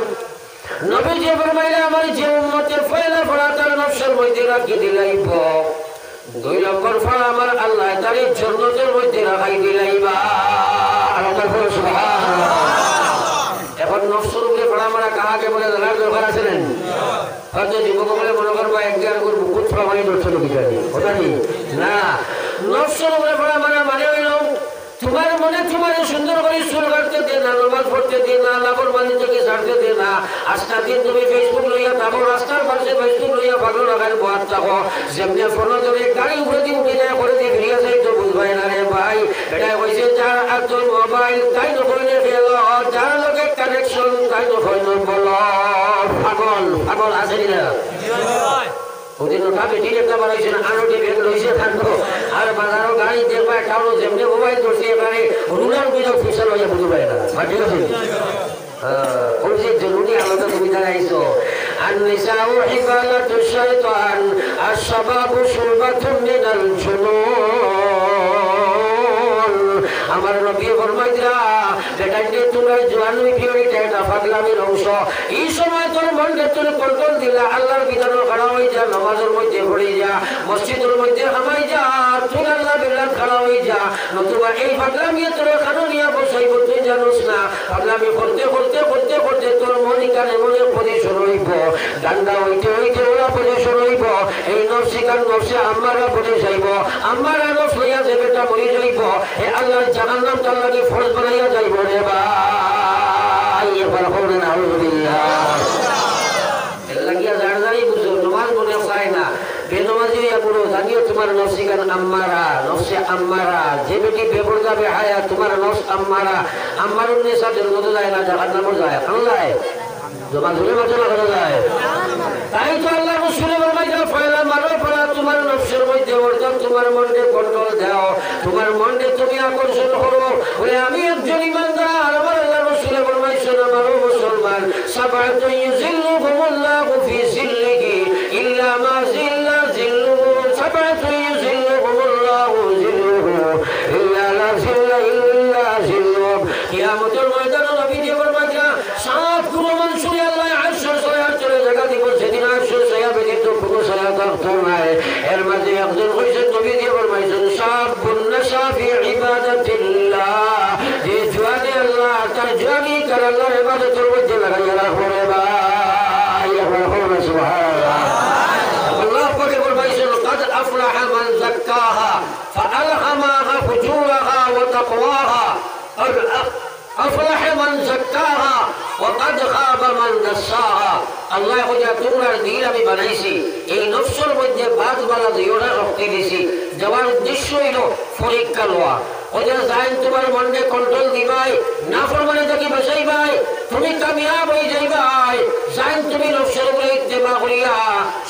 [SPEAKER 1] নবীজি ফরমাইলেন, আমার যে উম্মতের পয়লা পারা তার নফসের মধ্যে রাখি দিলাইব, 2 নম্বর পারা আমার আল্লাহ তার জান্নাতের মধ্যে রাখাই দিলাইবা। আল্লাহু সুবহানাল্লাহ। এখন নফসের উপরে পারা মারা কাহাকে বলে জানার দরকার আছে না? হয়তো যুবক বলে মনে করবো একজন বুকুত প্রমাণী দর্শন বিচারি ওটা না। নফসের উপরে পারা মারা মানে হইল তোমার মনে তোমার সুন্দর করে চুল কাটতে দে না, নামাজ পড়তে দে না, লাভর বাণী থেকে ছাড়তে দে না। আজকা দিন তুমি ফেসবুক লইয়া থাকো, রাস্তার পাশে ফেসবুক লইয়া পাগল লাগাই বহাত থাকো, যেমনি ফোনে ধরে গাড়ি উপরে দিয়ে উঠে যায় করে দিয়ে ফিরিয়া যাই তো বুঝবাই না রে ভাই। এটা হয়েছে যার আর তোর মোবাইল তাই নকলে ফেল, যার লোকের কানেকশন তাই নকল বল। পাগল পাগল আছে না? ওদিন ওটা বেটির একটা বাড়াইছে না আরোটি বেগ লইছে থাকতো আর বাজারও গাড়ি দেখবা টাউন যেমনি মোবাইল করছে এবারে রুলার বিজয় ফিসাল হয়ে বুঝতে পারে না ঠিক আছে ওই যে জরুরি আলাদা তুমি জানাইছো النساء حبالة الشيطان الشباب شربة من الجنون আমার নবী ফরমাইরা বেটাকে তোমরা জওয়ান হইতে এটা পাগলামির অংশ এই সময় তোর মনকে তোর কন্ট্রোল দিলা আল্লাহর বিধান খাড়া হই যা নামাজের মধ্যে পড়ে যা মসজিদের মধ্যে হামাই যা তুই আল্লাহ বিল্লাহ খাড়া হই যা নতুবা এই পাগলামি তোর কানুনিয়া বসাইব তুই জানোস না পাগলামি করতে করতে করতে করতে তোর মনে কানে মনে পজিশন হইব ডান্ডা হইতে হইতে ওরা পজিশন হইব এই নফসিকার নফসে আমারা পড়ে যাইব আমারা নফস লইয়া যে বেটা মরে যাইব হে আল্লাহর জাহান্নাম তার লাগি ফরজ বানাইয়া যাইব রে ভাই এবার হবে না আলহামদুলিল্লাহ এর লাগিয়া জারদারি বুঝো নামাজ মনে হয় না বেনমাজি হইয়া পুরো জানিও তোমার নফসিকার আম্মারা নফসে আম্মারা যে বেটি বেপরদা বেহায়া তোমার নফস আম্মারা আম্মারুন নিসা জন্নত যায় না জাহান্নামে যায় কেন যায় জমা ধরে মাঝে লাগানো যায় তাই তো আল্লাহ রাসূলের ফরমাইয়া ফয়লা মারো পড়া তোমার নফসের মধ্যে অর্থাৎ তোমার মনকে কন্ট্রোল দাও তোমার মনকে তুমি আকর্ষণ করো বলে আমি একজন ইমানদার আমার আল্লাহ রাসূলের ফরমাইছে আমার মুসলমান সাবাতু ইউজিল্লুহুমুল্লাহু ফি জিল্লিহি ইল্লা মা জিল্লা জিল্লুহু সাবাতু ইউজিল্লুহুমুল্লাহু জিল্লুহু ইল্লা লা জিল্লা ইল্লা জিল্লুহু কিয়ামতের ময়দানে নবী দিয়ে ফরমাইয়া সাত গুণ মানুষের আল্লাহ আরশের ছায়া চলে জায়গা দিব সেদিন আরশের ছায়া ব্যতীত কোনো ছায়া থাকতো না এর মাঝে একজন হইছেন নবী দিয়ে ফরমাইছেন শাবুন নাশা ফি ইবাদাতিল্লাহ যে জওয়ানি আল্লাহ তার জওয়ানি কার আল্লাহর ইবাদতের মধ্যে লাগাইয়া রাখো রে ভাই আল্লাহু সুবহানাল্লাহ আল্লাহ পাক ফরমাইছেন قد أفلح من زكاها فألهمها فجورها وتقواها أفلح من زكاها وقد خاب من دساها আল্লাহ কইয়া তোমরা দিন আমি বানাইছি এই নফসের মধ্যে বাদ বালা দিওরা শক্তি দিছি যাওয়ার উদ্দেশ্য হইল পরীক্ষা লওয়া ওদের জাইন তোমার মনকে কন্ট্রোল দিবাই না ফরমানে থাকি বাঁচাইবাই তুমি কামিয়াব হয়ে যাইবাই জাইন তুমি নফসের উপরে ইত্তেবা করিয়া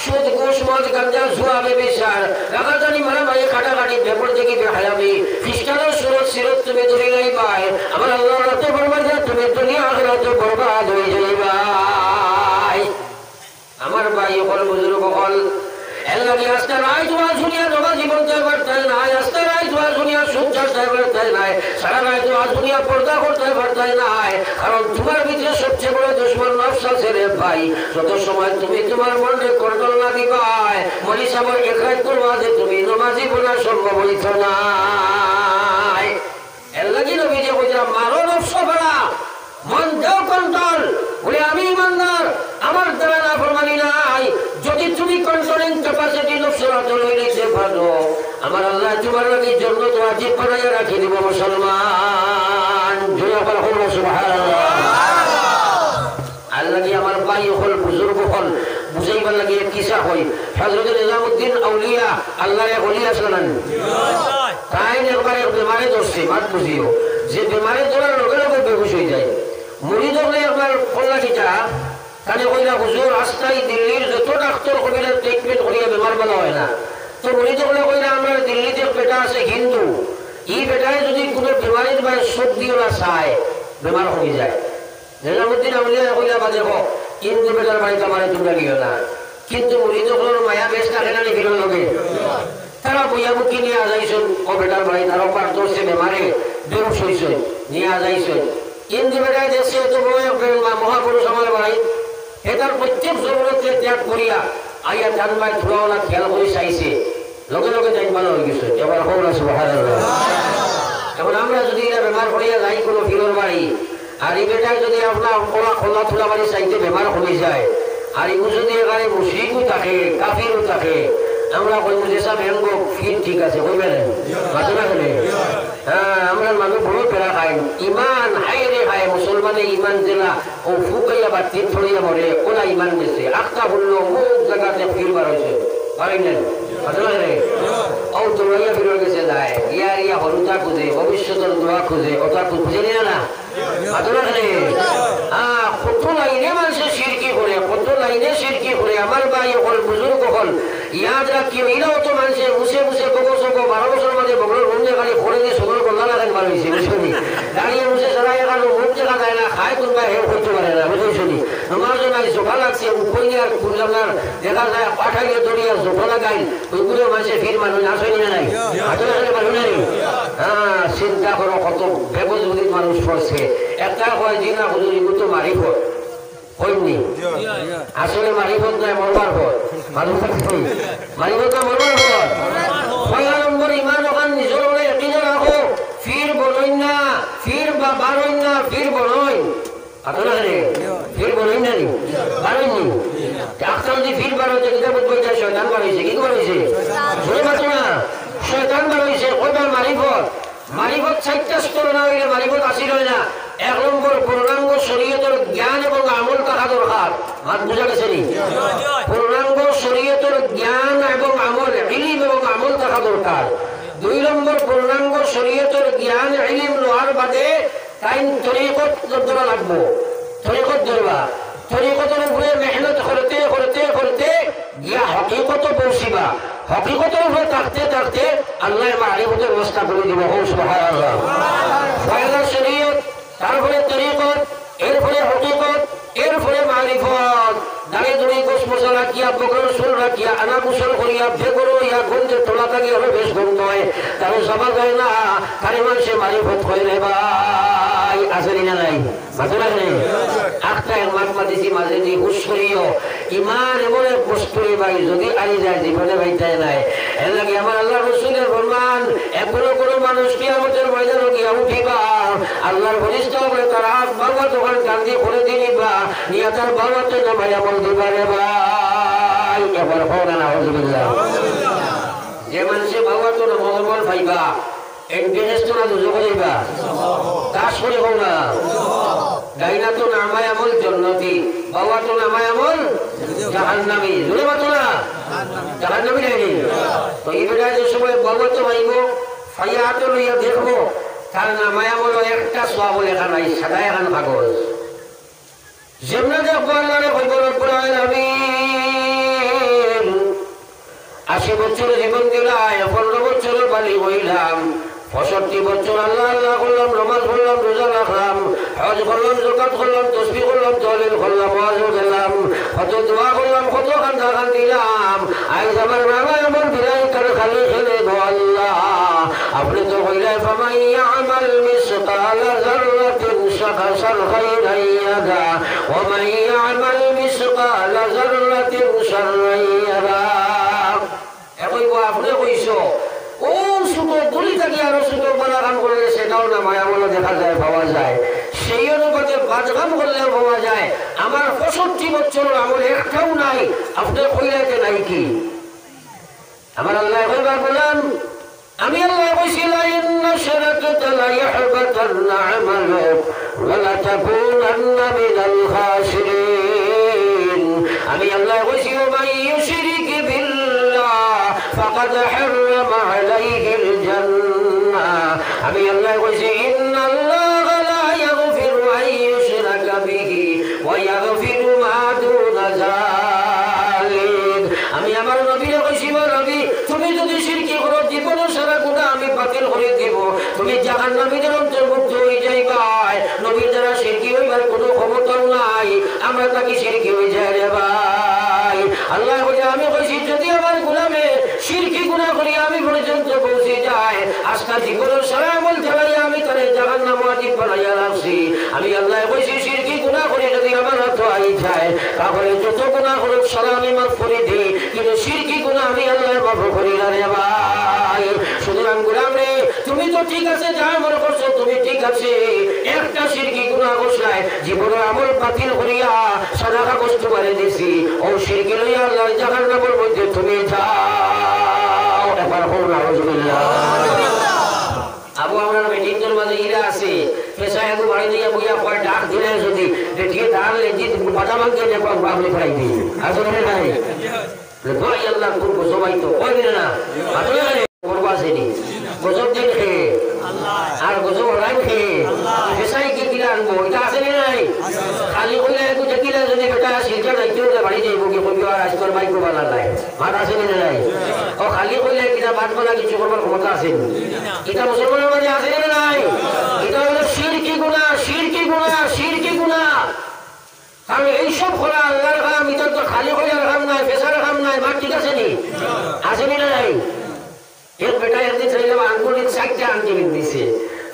[SPEAKER 1] সুদ ঘুষ মদ গাঁজা জুয়া বেবিচার রাগাজানি মারামারি কাটাকাটি ব্যাপার থেকে বেহায়াবি খ্রিস্টানের সুরত সিরত তুমি ধরে যাইবাই আমার আল্লাহ রাতে ফরমাইয়া তুমি দুনিয়া আখিরাতে বরবাদ হয়ে যাইবাই আমার ভাই হল বুজুর্গ হল এলাকি আস্তে রায় জোয়া শুনিয়া নবা জীবন চাইবার চাই নাই আস্তে রায় জোয়া শুনিয়া সংসার চাইবার চাই নাই সারা রায় জোয়া শুনিয়া পর্দা করতে পারতাই নাই কারণ তোমার ভিতরে সবচেয়ে বড় দুশ্মন নফস আছে রে ভাই যত সময় তুমি তোমার মনকে কন্ট্রোল না দিবাই মনি সাহেব একাই করবা যে তুমি নমাজি বলা সম্ভব হইত না এলাকি নবী যে কইরা মারো নফস ভাড়া মন দেও কন্ট্রোল বলে আমি ইমানদার আমার দ্বারা না ফরমানি নাই যদি তুমি কন্ট্রোলিং ক্যাপাসিটি নফসের আদলে নিতে পারো আমার আল্লাহ তোমার লাগি জান্নাত ওয়াজিব বানাইয়া রাখি দিব মুসলমান জয় আল্লাহ সুবহানাল্লাহ আল্লাহ কি আমার ভাই হল বুজুর্গ হল বুঝাইবার লাগি কিসা হই হযরত নিজামউদ্দিন আউলিয়া আল্লাহর ওলি আসলেন তাই একবার বেমারে ধরছে মাত বুঝিও যে বেমারে ধরার লগে লগে বেহুশ হয়ে যায় মুরিদ হলে একবার কল্লা কিটা কানে কইলা হুজুর রাস্তায় দিল্লির যত ডাক্তার কবিরা ট্রিটমেন্ট করিয়া বেমার বলা হয় না তো মুরিদ হলে কইলা আমরা দিল্লিতে বেটা আছে হিন্দু এই বেটায় যদি কোনো বেমারির বা সব দিও না চায় বেমার হয়ে যায় নিজামউদ্দিন আউলিয়া কইলা বা দেখো কিন্তু বেটার বাড়িতে আমার তোমরা গিয়ে না কিন্তু মুরিদ হলের মায়া বেশ থাকে না নিবিড় লগে তারা বইয়া বুকি নিয়ে যাইছেন ও বেটার বাড়ি তারা পার ধরছে বেমারে বেরোস হয়েছে নিয়ে যাইছেন কিন্তু বেটায় দেশে তো মহাপুরুষ আমার ভাই এটার প্রত্যেক জরুরতকে ত্যাগ করিয়া আইয়া জানবাই ধুলাওয়ালা খেয়াল করে চাইছে লগে লগে যাই ভালো হয়ে গেছে এবার হোক সুবহানাল্লাহ এখন আমরা যদি এরা বেমার করিয়া যাই কোনো ফিরোর বাড়ি আর এই বেটায় যদি আপনার খোলা থুলা বাড়ি চাইতে বেমার কমে যায় আর এগুলো যদি এখানে মুশরিকও থাকে কাফিরও থাকে আমরা কইব যে সব হেঙ্গ ফির ঠিক আছে কইবে না মাঝে না হলে হ্যাঁ আমরা মানুষ বড় পেরা খাই ইমান হাইরে খায় মুসলমানে ইমান জেলা ও ফুকাইয়া বা তিন ছড়িয়া মরে ওলা ইমান গেছে আখটা বললো মুখ জায়গাতে ফিরবার হয়েছে পারেন না মাঝে না হলে ও তোলাইয়া ফিরে গেছে যায় ইয়া হরুতা খুঁজে ভবিষ্যতের দোয়া খুঁজে ওটা খুঁজে নিয়ে না মাঝে না হলে হ্যাঁ কত লাইনে মানুষের সিরকি করে কত লাইনে সিরকি করে আমার ভাই হল ইয়াদ রাখিও এরাও তো মানুষে মুছে মুছে গোবর সব 12 বছর মাঝে বগলের রুম দেখালি করে দিয়ে সদর কল্যাণ রাখেন ভালো হয়েছে বুঝলি দাঁড়িয়ে মুছে সরাই এখানে মুখ দেখা যায় না খায় কোনটা হেউ করতে পারে না বুঝলি আমার জন্য আজ জোফা লাগছে উপরে আর আপনার দেখা যায় পাঠাইলে দড়িয়ে জোফা লাগাই ওইগুলো মানুষে ফির মানুষ আসেনি না নাই আসলে মানুষ নাই হ্যাঁ চিন্তা করো কত বেবজুদি মানুষ পড়ছে একটা হয় যে না হুজুর এগুলো তো মারিফত হইনি আসলে মারিফত নয় মরবার পর মারিফত না মরবার পর 6 নম্বর ইমান ওখান নিজের বলে একিনে রাখো ফির বলই না ফির বা বারই না ফির বলই আপনারা ফির বলই না নি বারই নি ডাক্তার যদি ফির বার হচ্ছে কিতাব বইটা শয়তান বার হয়েছে কি বার হয়েছে শুনে পাচ্ছ না শয়তান বার হয়েছে ওইবার মারিফত মারিফত 4টা স্তর না হইলে মারিফত আসিল না 1 নম্বর পূর্ণাঙ্গ শরীয়তের জ্ঞান এবং আমল থাকা দরকার মাত বুঝা গেছে নি পূর্ণাঙ্গ শরীয়তের জ্ঞান এবং আমল ইলম এবং আমল থাকা দরকার 2 নম্বর পূর্ণাঙ্গ শরীয়তের জ্ঞান ইলম লোহার বাদে টাইম তরিকত ধরা লাগবো তরিকত ধরবা তরিকতের উপরে মেহনত করতে করতে করতে ইয়া হকিকত পৌঁছিবা হকিকতের উপরে থাকতে থাকতে আল্লাহ মারিফতের ব্যবস্থা করে দিব সুবহানাল্লাহ পয়লা শরীয়ত তারপরে তরিকত এরপরে হকিকত এরপরে মারিফত দাঁড়িয়ে দাঁড়িয়ে গোস মশলা রাখিয়া বকর সুর রাখিয়া আনা কুশল করিয়া ভেগরো ইয়া গন্ধের তোলা থাকে আরো বেশ গন্ধ হয় তারও সভা যায় না তারে মানুষে মারিফত করে রে ভাই আসেনি না নাই মাথা লাগে আখটা এক মাঠ মাতিছি মাঝে দিয়ে হুশরিও ইমান এমন এক বস্তুরে ভাই যদি আনি যায় জীবনে ভাইটাই নাই এর লাগে আমার আল্লাহ রসুলের ফরমান এখনো কোনো মানুষ কিয়ামতের ময়দানে গিয়া উঠিবা আল্লাহর ফেরেশতা বলে তার হাত বাবা তখন কান্দি করে দিবা নিয়া তার বাবাতে নামাই আমল দিবা রে ভাই এবার হওয়া না আউযুবিল্লাহ যে মানুষে বাবা তো মহম্মদ ভাইবা এন্ট্রেন্স তো না দুজো করিবা কাজ করে হোক না গাইনা তো নামায় আমল জান্নাতি বাবা তো নামায় আমল জাহান্নামী জুড়ে বাতো না জাহান্নামী নাইনি তো এই বেটা যে সময় বাবা তো ভাইব ফাইয়া তো লইয়া দেখবো তার নামায় আমল একটা সওয়াব লেখা নাই সাদা এখন কাগজ যেমন দেখবো আল্লাহরে হইব রব্বুল আলামিন 80 বছর জীবন দিলাই 15 বছর বালি হইলাম 65 বছর আল্লাহ আল্লাহ করলাম নামাজ পড়লাম রোজা রাখলাম হজ করলাম যাকাত করলাম তাসবিহ করলাম তাহলিল করলাম ওয়াজ করলাম কত দোয়া করলাম কত কান্দা কান্দিলাম আজ আমার বাবা এমন বিলাই করে খালি খেলে গো আল্লাহ আপনি তো কইলেন ফামান ইয়ামাল মিসকাল যাররাতিন শাররান খায়রান ইয়ারা ওয়া মান ইয়ামাল মিসকাল যাররাতিন শাররান ইয়ারা একই আপনি কইছো ও ছোট গলি থেকে আরো ছোট বড় কাম করলে সেটাও না মায়ামূল্য দেখা যায় পাওয়া যায় সেই অনুপাতে বাজ কাম করলেও পাওয়া যায় আমার 65 বছর আমল একটাও নাই আপনি কইলাতে নাই কি আমার আল্লাহ কইবার বললাম আমি আল্লাহ কইছিলা ইন্না শারাকাতা লা ইয়াহবাতান্না আমালুক ওয়া লা তাকুনান্না মিনাল খাসিরিন আমি আল্লাহ কইছি ও মান ইউশরিক বিল্লাহ ফাকাদ হারামা আলাইহিল জান্নাহ আমি আল্লাহ কইছি ইন্নাল্লাহা লা ইয়াগফিরু আন ইউশরাকা বিহি ওয়া ইয়াগফিরু মা দুনা যালিক আমি আমার নবীকে কইছি নবী তুমি যদি শিরকি করো জীবন সারা গুনাহ আমি বাতিল করে দেব তুমি জাহান্নামীদের অন্তর্ভুক্ত হয়ে যাইবা নবীর দ্বারা শিরকি হইবার কোনো ক্ষমতা নাই আমরা তাকে শিরকি হয়ে যায় রে ভাই আল্লাহ বলে আমি কইছি যদি আমার গোলামে শিরকি গুনাহ করি আমি পর্যন্ত পৌঁছে যায় আজকে জীবনের সারা আমল জ্বালাই আমি তারে জাহান্নাম ওয়াজিব বানাইয়া রাখছি আমি আল্লাহ কইছি শিরকি গুনাহ করে যদি আমার হাত আই যায় তাহলে যত গুনাহ করুক সারা আমি মাফ করে দিই কিন্তু শিরকি গুনাহ আমি আল্লাহ মাফ করি না রে ভাই সুতরাং গোলাম রে তুমি তো ঠিক আছে যা মনে করছো তুমি ঠিক আছে একটা শিরকি গুনাহ করছাই জীবনের আমল বাতিল করিয়া সাদা কাগজ তোমারে দিছি ও শিরকি লইয়া আল্লাহর জাহান্নামের মধ্যে তুমি যাও এবার হল আউযুবিল্লাহ আবু আমরা মিটিংের মাঝে ইরা আছে পেশা একটু বাড়ি দিয়ে বইয়া পরে ডাক দিলে যদি দেখিয়ে তাহলে জিত বাধা ভাঙতে যে বাবলি ফেলাই দিই আসলে নাই ভাই আল্লাহ করবো সবাই তো কই দিলে না আসলে করবো আসেনি গজব দিন খেয়ে আর গজব রাই খেয়ে পেশাই কি কিনা আনবো এটা আসেনি নাই খালি কইলে একটু দেখিলে যদি বেটা শিলচা নাই কেউ বাড়ি যাইব কি কবি আর আজকাল মাইক্রো বালা নাই মাথা খালি হইলে কিনা বাদ বানা কিছু করবার ক্ষমতা আছে এটা মুসলমানের মাঝে আছে না নাই এটা হলো শিরকি গুনাহ শিরকি গুনাহ শিরকি গুনাহ কারণ এইসব খোলা আল্লাহর কাম এটা তো খালি হইলে কাম নাই পেশার কাম নাই বাদ ঠিক আছে নি আছে না নাই এর বেটা একদিন চাইলাম আঙ্গুলির 4টা আংটি বিন্দিছে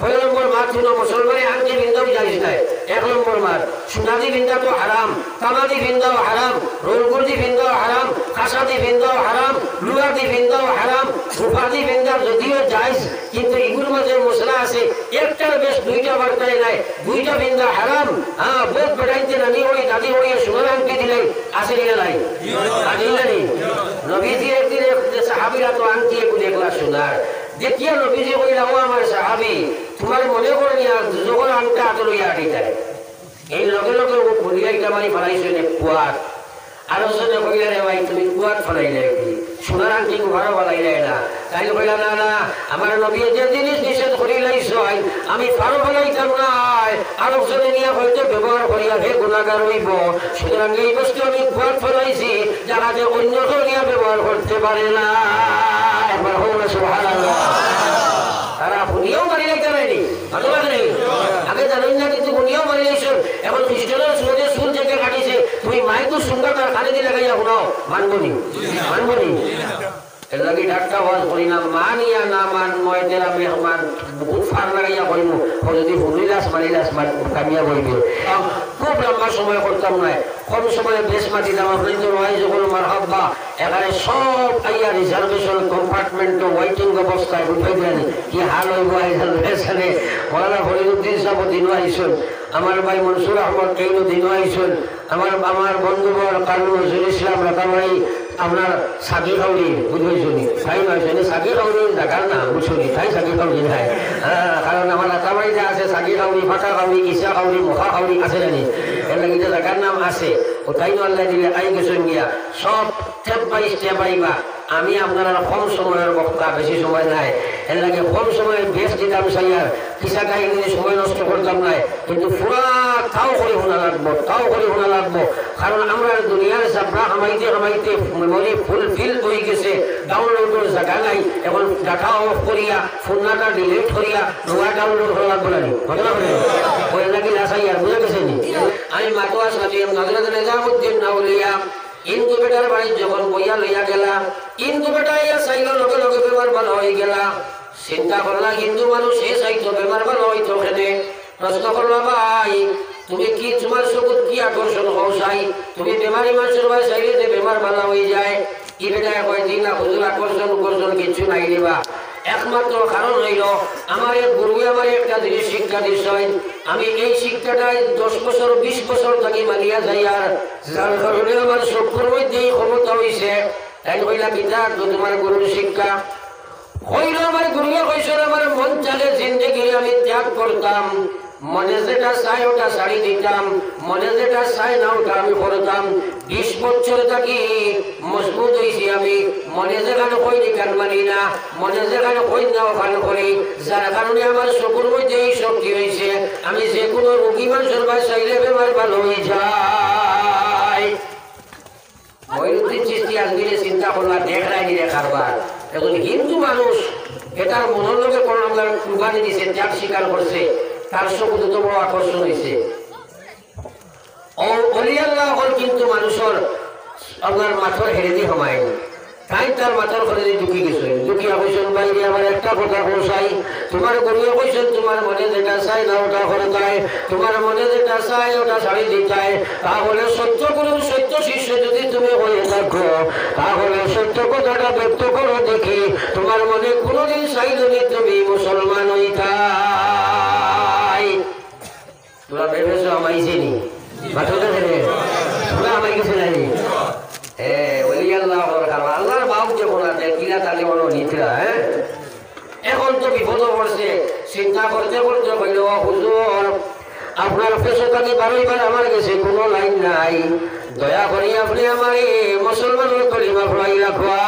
[SPEAKER 1] 6 নম্বর মাত হলো মুসলমানের আংটি বিন্দাও জায়েজ নাই 1 নম্বর মাত সোনাদি বিন্দা তো হারাম তামাদি বিন্দাও হারাম রোলগুড়ি বিন্দাও হারাম কাঁসাদি বিন্দাও হারাম লুয়াদি বিন্দাও হারাম রূপাদি বিন্দা যদিও জায়েজ কিন্তু এগুলোর মাঝে মশলা আছে একটার বেশ 2টা বার্তায় নাই 2টা বিন্দা হারাম হ্যাঁ বহুত বেটাইতে নানি হই দাদি হই সোনার আংটি দিলে আছে না নাই আদিলানি নবীজি একদিন সাহাবীরা তো আংটি এগুলো একলা সোনার দেখিয়া নবীজি কইলা ও আমার সাহাবী তোমার মনে করেন যখন আংটা হাতে লইয়া আটি যায় এই লগে লগে ও বলিয়াইটা মারি ফেলাইছে নে কুয়াত আলোচনা কইলা রে ভাই তুমি কুয়াত ফেলাইলে কি সোনার আংটি ঘরে ফেলাইলে না তাই কইলা না না আমার নবী যে জিনিস নিষেধ করি লাইছ আমি ফারো ফেলাইতাম না আলোচনা নিয়ে হয়তো ব্যবহার করিয়া হে গুণাগার হইব সুতরাং এই বস্তু আমি কুয়াত ফেলাইছি যাহাতে অন্য কেউ নিয়ে ব্যবহার করতে পারে না একবার হোক সুবহানাল্লাহ তারা বুনিয়াও মারি লাইতে নাইনি ভালো লাগে নাই আগে জানেন না কিন্তু বুনিয়াও মারি লাইছো এখন খ্রিস্টানের সুরে সুর থেকে কাটিছে তুমি মাইকু সুন্দর তার কানে দিয়ে লাগাইয়া শোনাও মানবনি এর লাগি ডাক্তার আওয়াজ করি না মানিয়া না মান মই তেরা মেহমান বহুত ফার লাগাইয়া করিমু যদি ভুলিলাস মারিলাস কামিয়া বইবে খুব লম্বা সময় করতাম না কম সময়ে বেশ মাটি দাম আপনাদের ওয়াই যখন মারহাবা এখানে সব আইয়া রিজার্ভেশন কম্পার্টমেন্ট ওয়েটিং ব্যবস্থায় উঠে দেন কি হাল হইব এখানে মৌলানা ফরিদুদ্দিন সাহেব দিন আইসুন আমার ভাই মনসুর আহমদ কেইনো দিন আইসুন আমার বন্ধুবর কারুল নজরুল ইসলাম রাতাবাড়ি আপনার সাকি খাউরি বুঝবেন তাই নয় সাকি খাউরি দেখার না বুঝুনি তাই সাকি খাউরি নাই কারণ আমার রাতাবাড়িতে আছে সাকি খাউরি ফাঁকা খাউরি ইসা খাউরি মুখা খাউরি আছে জানি এর লাগে দেখার নাম আছে ও তাই আল্লাহ দিলে আই গেছেন গিয়া সব স্টেপ বাই স্টেপ আইবা আমি আপনারা কম সময়ের বক্তা বেশি সময় নাই এর লাগে কম সময়ে বেশ দিতাম সাইয়ার কিসা কাহিনী সময় নষ্ট করতাম নাই কিন্তু পুরা তাও করে শোনা লাগবো কারণ আমরা দুনিয়ার চাপড়া হামাইতে মেমোরি ফুলফিল হয়ে গেছে ডাউনলোডের জায়গা নাই এখন ডাটা অফ করিয়া ফোনটা ডিলিট করিয়া নয়া ডাউনলোড করা লাগবে না ঘটনা করে ওই নাকি লাসাইয়ার বুঝে গেছে নি আমি মাতোয়া সাজিয়াম নজরত নিজামুদ্দিন আউলিয়া ইন্দু বেটার বাড়ি যখন বইয়া লইয়া গেলা ইন্দু বেটা ইয়া চাইল লগে লগে বেমার ভালো হয়ে গেলা চিন্তা করলা হিন্দু মানুষ এ চাইতো বেমার ভালো হইতো খেতে প্রশ্ন করলা ভাই তুমি কি তোমার চকুত কি আকর্ষণ হও চাই তুমি বেমারি মানুষের ভাই চাইলে যে বেমার ভালো হয়ে যায় কি বেটা কয় দিন না হুজুর আকর্ষণ কিছু নাই দিবা একমাত্র কারণ হইল আমার এক গুরুই আমার একটা জিনিস শিক্ষা দিচ্ছেন আমি এই শিক্ষাটাই 10 বছর 20 বছর থাকি মানিয়া যাই আর যার কারণে আমার চক্ষুর মধ্যে ক্ষমতা হয়েছে তাই কইলা কিতা তোমার গুরুর শিক্ষা হইল আমার গুরুয়ে কইছে আমার মন চালে জিন্দগি আমি ত্যাগ করতাম মনে যেটা চাই ওটা শাড়ি দিতাম মনে যেটা চাই না ওটা আমি করতাম 20 বছর থাকি মজবুত হয়েছি আমি মনে যেখানে কই গান মানি না মনে যেখানে কই না ওখানে করি যার কারণে আমার চকুর মধ্যে এই শক্তি হয়েছে আমি যে কোনো রোগী মানুষের বা চাইলে বেমার ভালো হয়ে যায় মঈনুদ্দিন চিশতি আজমিরে চিন্তা করলা দেখলাই নিরে কারবার এখন হিন্দু মানুষ এটার মনের লোকে কোনো কুরবানি দিছে ত্যাগ স্বীকার করছে তার চকুতে তো বড় আকর্ষণ হয়েছে অলিয়াল্লাহ হল কিন্তু মানুষের আপনার মাথার হেরেদি হমায়নি তাই তার মাথার ঘরে ঢুকি গেছে ঢুকিয়া কইছেন বাইরে আমার একটা কথা কইসাই তোমার গরিয়ে কইছেন তোমার মনে যেটা চাই না ওটা করে তাই তোমার মনে যেটা চাই ওটা শাড়ি দিতাই তাহলে সত্য গুরু সত্য শিষ্য যদি তুমি হয়ে থাকো তাহলে সত্য কথাটা ব্যক্ত করো দেখি তোমার মনে কোনোদিন চাইলে তুমি মুসলমান হইতাই তোরা ভেবেছ আমাইছিনি মাথাটা ফেলে তোরা আমাই গেছে নাই আল্লাহর বাবু যখন আছে কিনা তাহলে মনে নিতরা এখন তো বিপদ পড়ছে চিন্তা করতে করতে কইল হুজুর আপনার পেশে থাকি বারোইবার আমার গেছে কোনো লাইন নাই দয়া করি আপনি আমার মুসলমানের কলিমা পড়াই রাখবা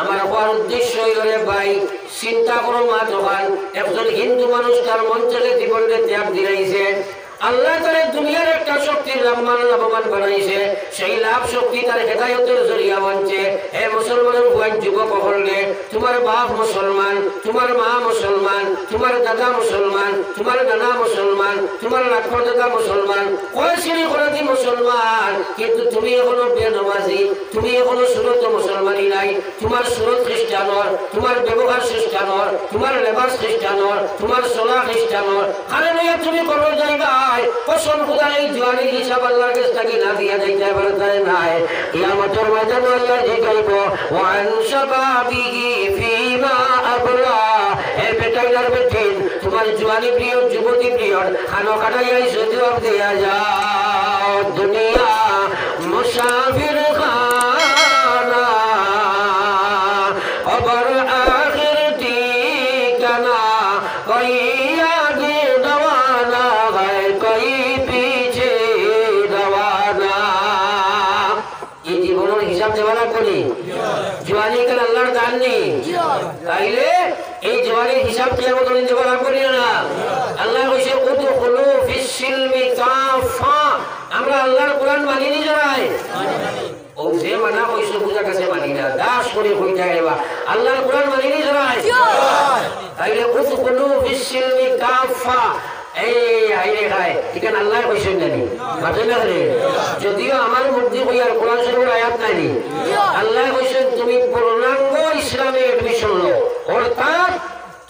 [SPEAKER 1] আমার হওয়ার উদ্দেশ্য হইল রে ভাই চিন্তা করো মা দোকান একজন হিন্দু মানুষ তার মন চলে জীবনকে ত্যাগ দিলাইছে আল্লাহ তার দুনিয়ার একটা শক্তির লাভবান বানাইছে সেই লাভ শক্তি তার হেদায়তের জরিয়া বানছে হে মুসলমানের ভুয়ান যুবক হলে তোমার বাপ মুসলমান তোমার মা মুসলমান তোমার দাদা মুসলমান তোমার নানা মুসলমান তোমার লাখর দাদা মুসলমান কয় শ্রেণী করাতি মুসলমান কিন্তু তুমি এখনো বেনমাজি তুমি এখনো সুরত মুসলমানি নাই তোমার সুরত খ্রিস্টানর তোমার ব্যবহার খ্রিস্টানর তোমার লেবাস খ্রিস্টানর তোমার চলা খ্রিস্টানর কারণ তুমি করো জায়গায় কসম খুদার এই জোয়ানি হিসাব আল্লাহর কাছে থাকি না দিয়া যাইতে পারে নাই কিয়ামতের ময়দানে আল্লাহ জিগাইব ওয়ান শাবাবিহি ফিমা আবলা হে বেটাইলার বেটিন তোমার জোয়ানি প্রিয় যুবতী প্রিয় খানো খাটাইয়াই জবাব দেয়া যাও দুনিয়া মুসাফির খানা কবর আখির ঠিকানা কই আগে রওয়ানা হয় কই পিছে রওয়ানা এই জীবনের হিসাব দেওয়া লাগবে জওয়ানি কাল আল্লাহর দান নেই তাইলে এই জওয়ানির হিসাব কিয়ামত দিন দেওয়া লাগবে না আল্লাহ কইছে উদখুলু ফিস সিলমি কাফা আমরা আল্লাহর কোরআন মানি নি জরাই ও যে মানা কইছে বুঝা কাছে মানি না দাস করে হই যায়বা আল্লাহর কোরআন মানি নি জরাই তাইলে উদখুলু ফিস সিলমি কাফা এই আইরে খায় এখানে আল্লাহ কইছেন জানি মাঝে না রে যদিও আমার মুক্তি কইয়ার কোরআন শরীফের আয়াত নাই আল্লাহ কইছেন তুমি পূর্ণাঙ্গ ইসলামে এডমিশন নাও অর্থাৎ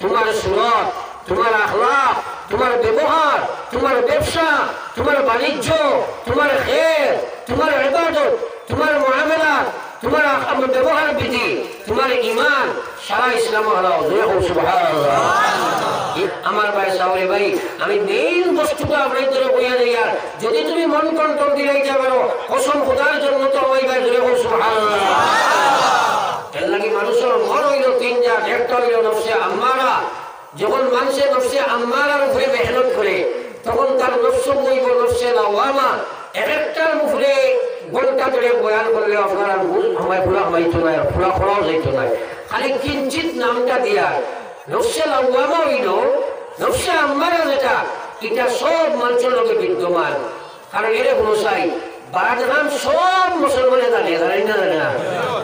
[SPEAKER 1] তোমার সুরত তোমার আখলাক তোমার ব্যবহার তোমার ব্যবসা তোমার বাণিজ্য তোমার খের তোমার ইবাদত তোমার মুআমালাত তোমার ব্যবহার বিধি তোমার ঈমান সারা ইসলাম হলাও দেখো সুবহানাল্লাহ আমার ভাই সাওরে ভাই আমি মেইন বস্তুটা আপনাদের বইয়া দেই আর যদি তুমি মন কন্ট্রোল দিলাইতে পারো কসম খোদার জন্য তো ওই ভাই দেখো সুবহানাল্লাহ এর লাগি মানুষের মন হইল তিন জাত একটা হইল নফসে আম্মারা যখন মানুষের নফসে আম্মারার উপরে মেহনত করে তখন তার নফস বইব নফসে লাওয়ামা একটার উপরে ঘন্টা ধরে বয়ান করলে আপনারা আমায় পুরা হইতো না পুরা খরাও যাইতো না খালি কিঞ্চিত নামটা দিয়া নফসে লাওয়ামা হইল নফসে আম্মারা যেটা এটা সব মানুষের লোকে বিদ্যমান কারণ এর বসাই বাদরাম সব মুসলমানে জানে না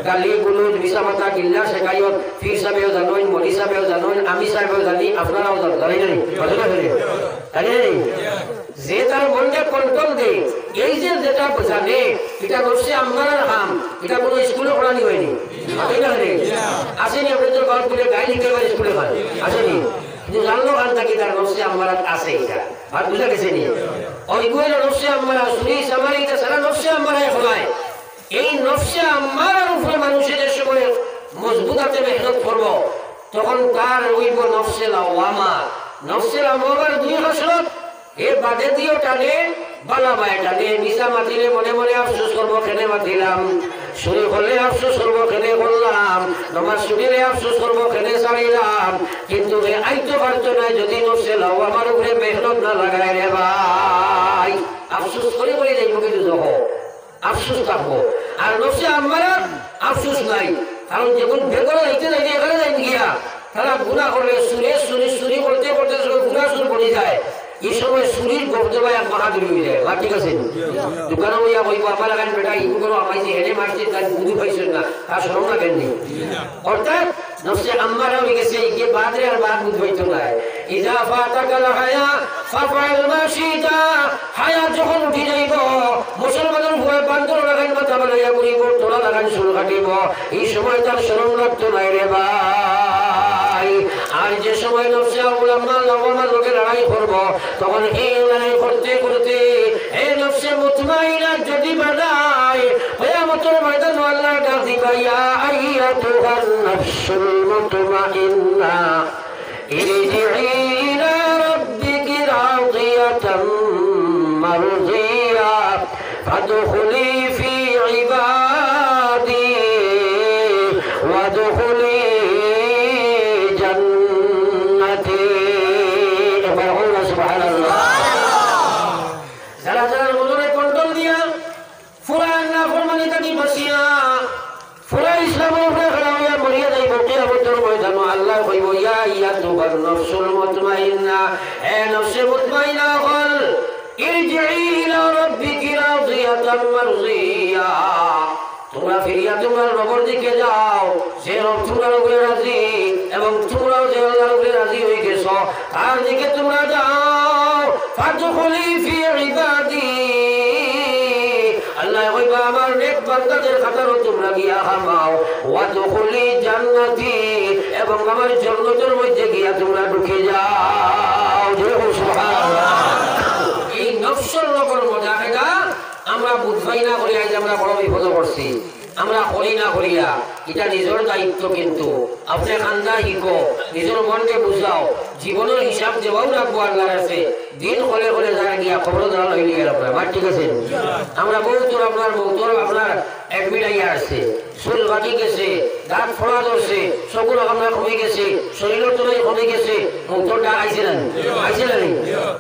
[SPEAKER 1] গালি গুলুজ মিসামাতা গিল্লা শেখায়ত ফির সাহেবেও জানেন মলি সাহেবেও জানেন আমি সাহেবেও জানি আপনারাও জানেন যে তার মনকে কন্ট্রোল দেয় এই যে যেটা জানে এটা নফসে আম্মারার কাম এটা কোনো স্কুলে পড়ানি হয়নি আসেনি আপনাদের গল্প করে গাই লিখতে পারে স্কুলে হয় আসেনি কিন্তু জানলো গান থাকি তার নফসে আম্মারাত আছে এটা আর বুঝা গেছে নি ওইগুলো নফসে আম্মারা শুনি সামারি এটা সারা নফসে আম্মারায় ফলায় এই নফসে আম্মারার উপরে মানুষের সময় মজবুতাতে মেহনত করব তখন তার হইব নফসে লাওয়ামা নফসে লাওয়ামার দুই হাসলত এ বাদে দিও টানে বালা বায় টানে মিশা মাতিলে মনে মনে আফসোস করবো খেনে মাতিলাম শুরু করলে আফসোস করবো খেনে করলাম নমাজ শুনিলে আফসোস করবো খেনে ছাড়িলাম কিন্তু আইতো পারতো না যদি নফসে লাওয়ামার উপরে মেহনত না লাগায় রে ভাই আফসোস করে করে যাইব কিন্তু দেখো আফসোস থাকবো আর নফসে আম্মারা আফসোস নাই কারণ যখন বেগরে যাইতে যাইতে এখানে যাই গিয়া তারা গুনাহ করলে চুরি করতে করতে গুনাহ শুরু করে যায় এই সময় চুরির গর্তে ভাই মহাদুরি হয়ে যায় বা ঠিক আছে দোকানে হইয়া কইব আমার লাগান বেটা ইউ করো আমাইছে হেনে মারছে তার বুঝি পাইছেন না তার শরম না কেন অর্থাৎ নফসে আম্মারা হয়ে গেছে যে বাদরে আর বাদ বুঝ পাইতো না ইজা ফাতাকাল হায়া ফাফাইল মাশিতা হায়া যখন উঠি যাইব মুসলমানের ভয় বান্দর লাগান মাথা বানাইয়া করিব তোলা লাগান চুল কাটিব এই সময় তার শরম লাগতো না রে ভাই আর যে সময় নফসে আম্মা লাওয়ামা লোকে লড়াই করব তখন এই লড়াই করতে করতে এই নফসে মুতমাইনা যদি বাদায় কিয়ামতের ময়দান আল্লাহ ডাক দিবা ইয়া আইয়াতুহান নাফসুল মুতমাইন্না ইরজিই ইলা রাব্বিকি রাদিয়াতাম মারদিয়া ফাদখুলি ফি ইবাদি ওয়াদখুলি জান্নাতি সুবহানাল্লাহ যারা যারা মনে কন্ট্রোল দিয়া ফুরান না ফরমানি তাকি বসিয়া ফুরা ইসলামের উপরে খড়া হইয়া মরিয়া যাইব কিয়ামতের ময়দান আল্লাহ কইব ইয়া আইয়াতুহান নাফসুল মুতমাইন্না এ নফসে মুতমাইন্না হল ইরজিই ইলা রাব্বিকি রাদিয়াতান মারদিয়া, তোমরা ফিরিয়া তোমার রবের দিকে যাও, সে রব তোমার উপরে রাজি এবং তোমরাও যে আল্লাহর উপরে রাজি হয়ে গেছো তার দিকে তোমরা যাও। ফাদখুলি ফি ইবাদি, আল্লাহ কইবা আমার নেক বান্দাদের কাতারে তোমরা গিয়া হামাও। ওয়াদখুলি জান্নাতি, এবং আমার জান্নাতের মধ্যে গিয়া তোমরা ঢুকে যাও। জয় হোক সুবহানাল্লাহ। এই নফসের লগর মুজাহিদা আমরা বুঝবাই না করি, আজ আমরা বড় বিপদ করছি। আমরা করি না করিয়া এটা নিজের দায়িত্ব, কিন্তু আপনি খান্দা শিখো, নিজের মনকে বুঝাও, জীবনের হিসাব দেওয়াও রাখবো আল্লাহর আছে। দিন হলে হলে যারা গিয়া খবর ধরা হইলে গেল আপনার ঠিক আছে। আমরা বহুতর আপনার অ্যাডমিট আইয়া আসছে, চুল বাকি গেছে, দাঁত ফোড়া ধরছে, চকুর আপনার কমে গেছে, শরীরের তুলাই কমে গেছে, মৌতর ডাক আইছে না আইছে না,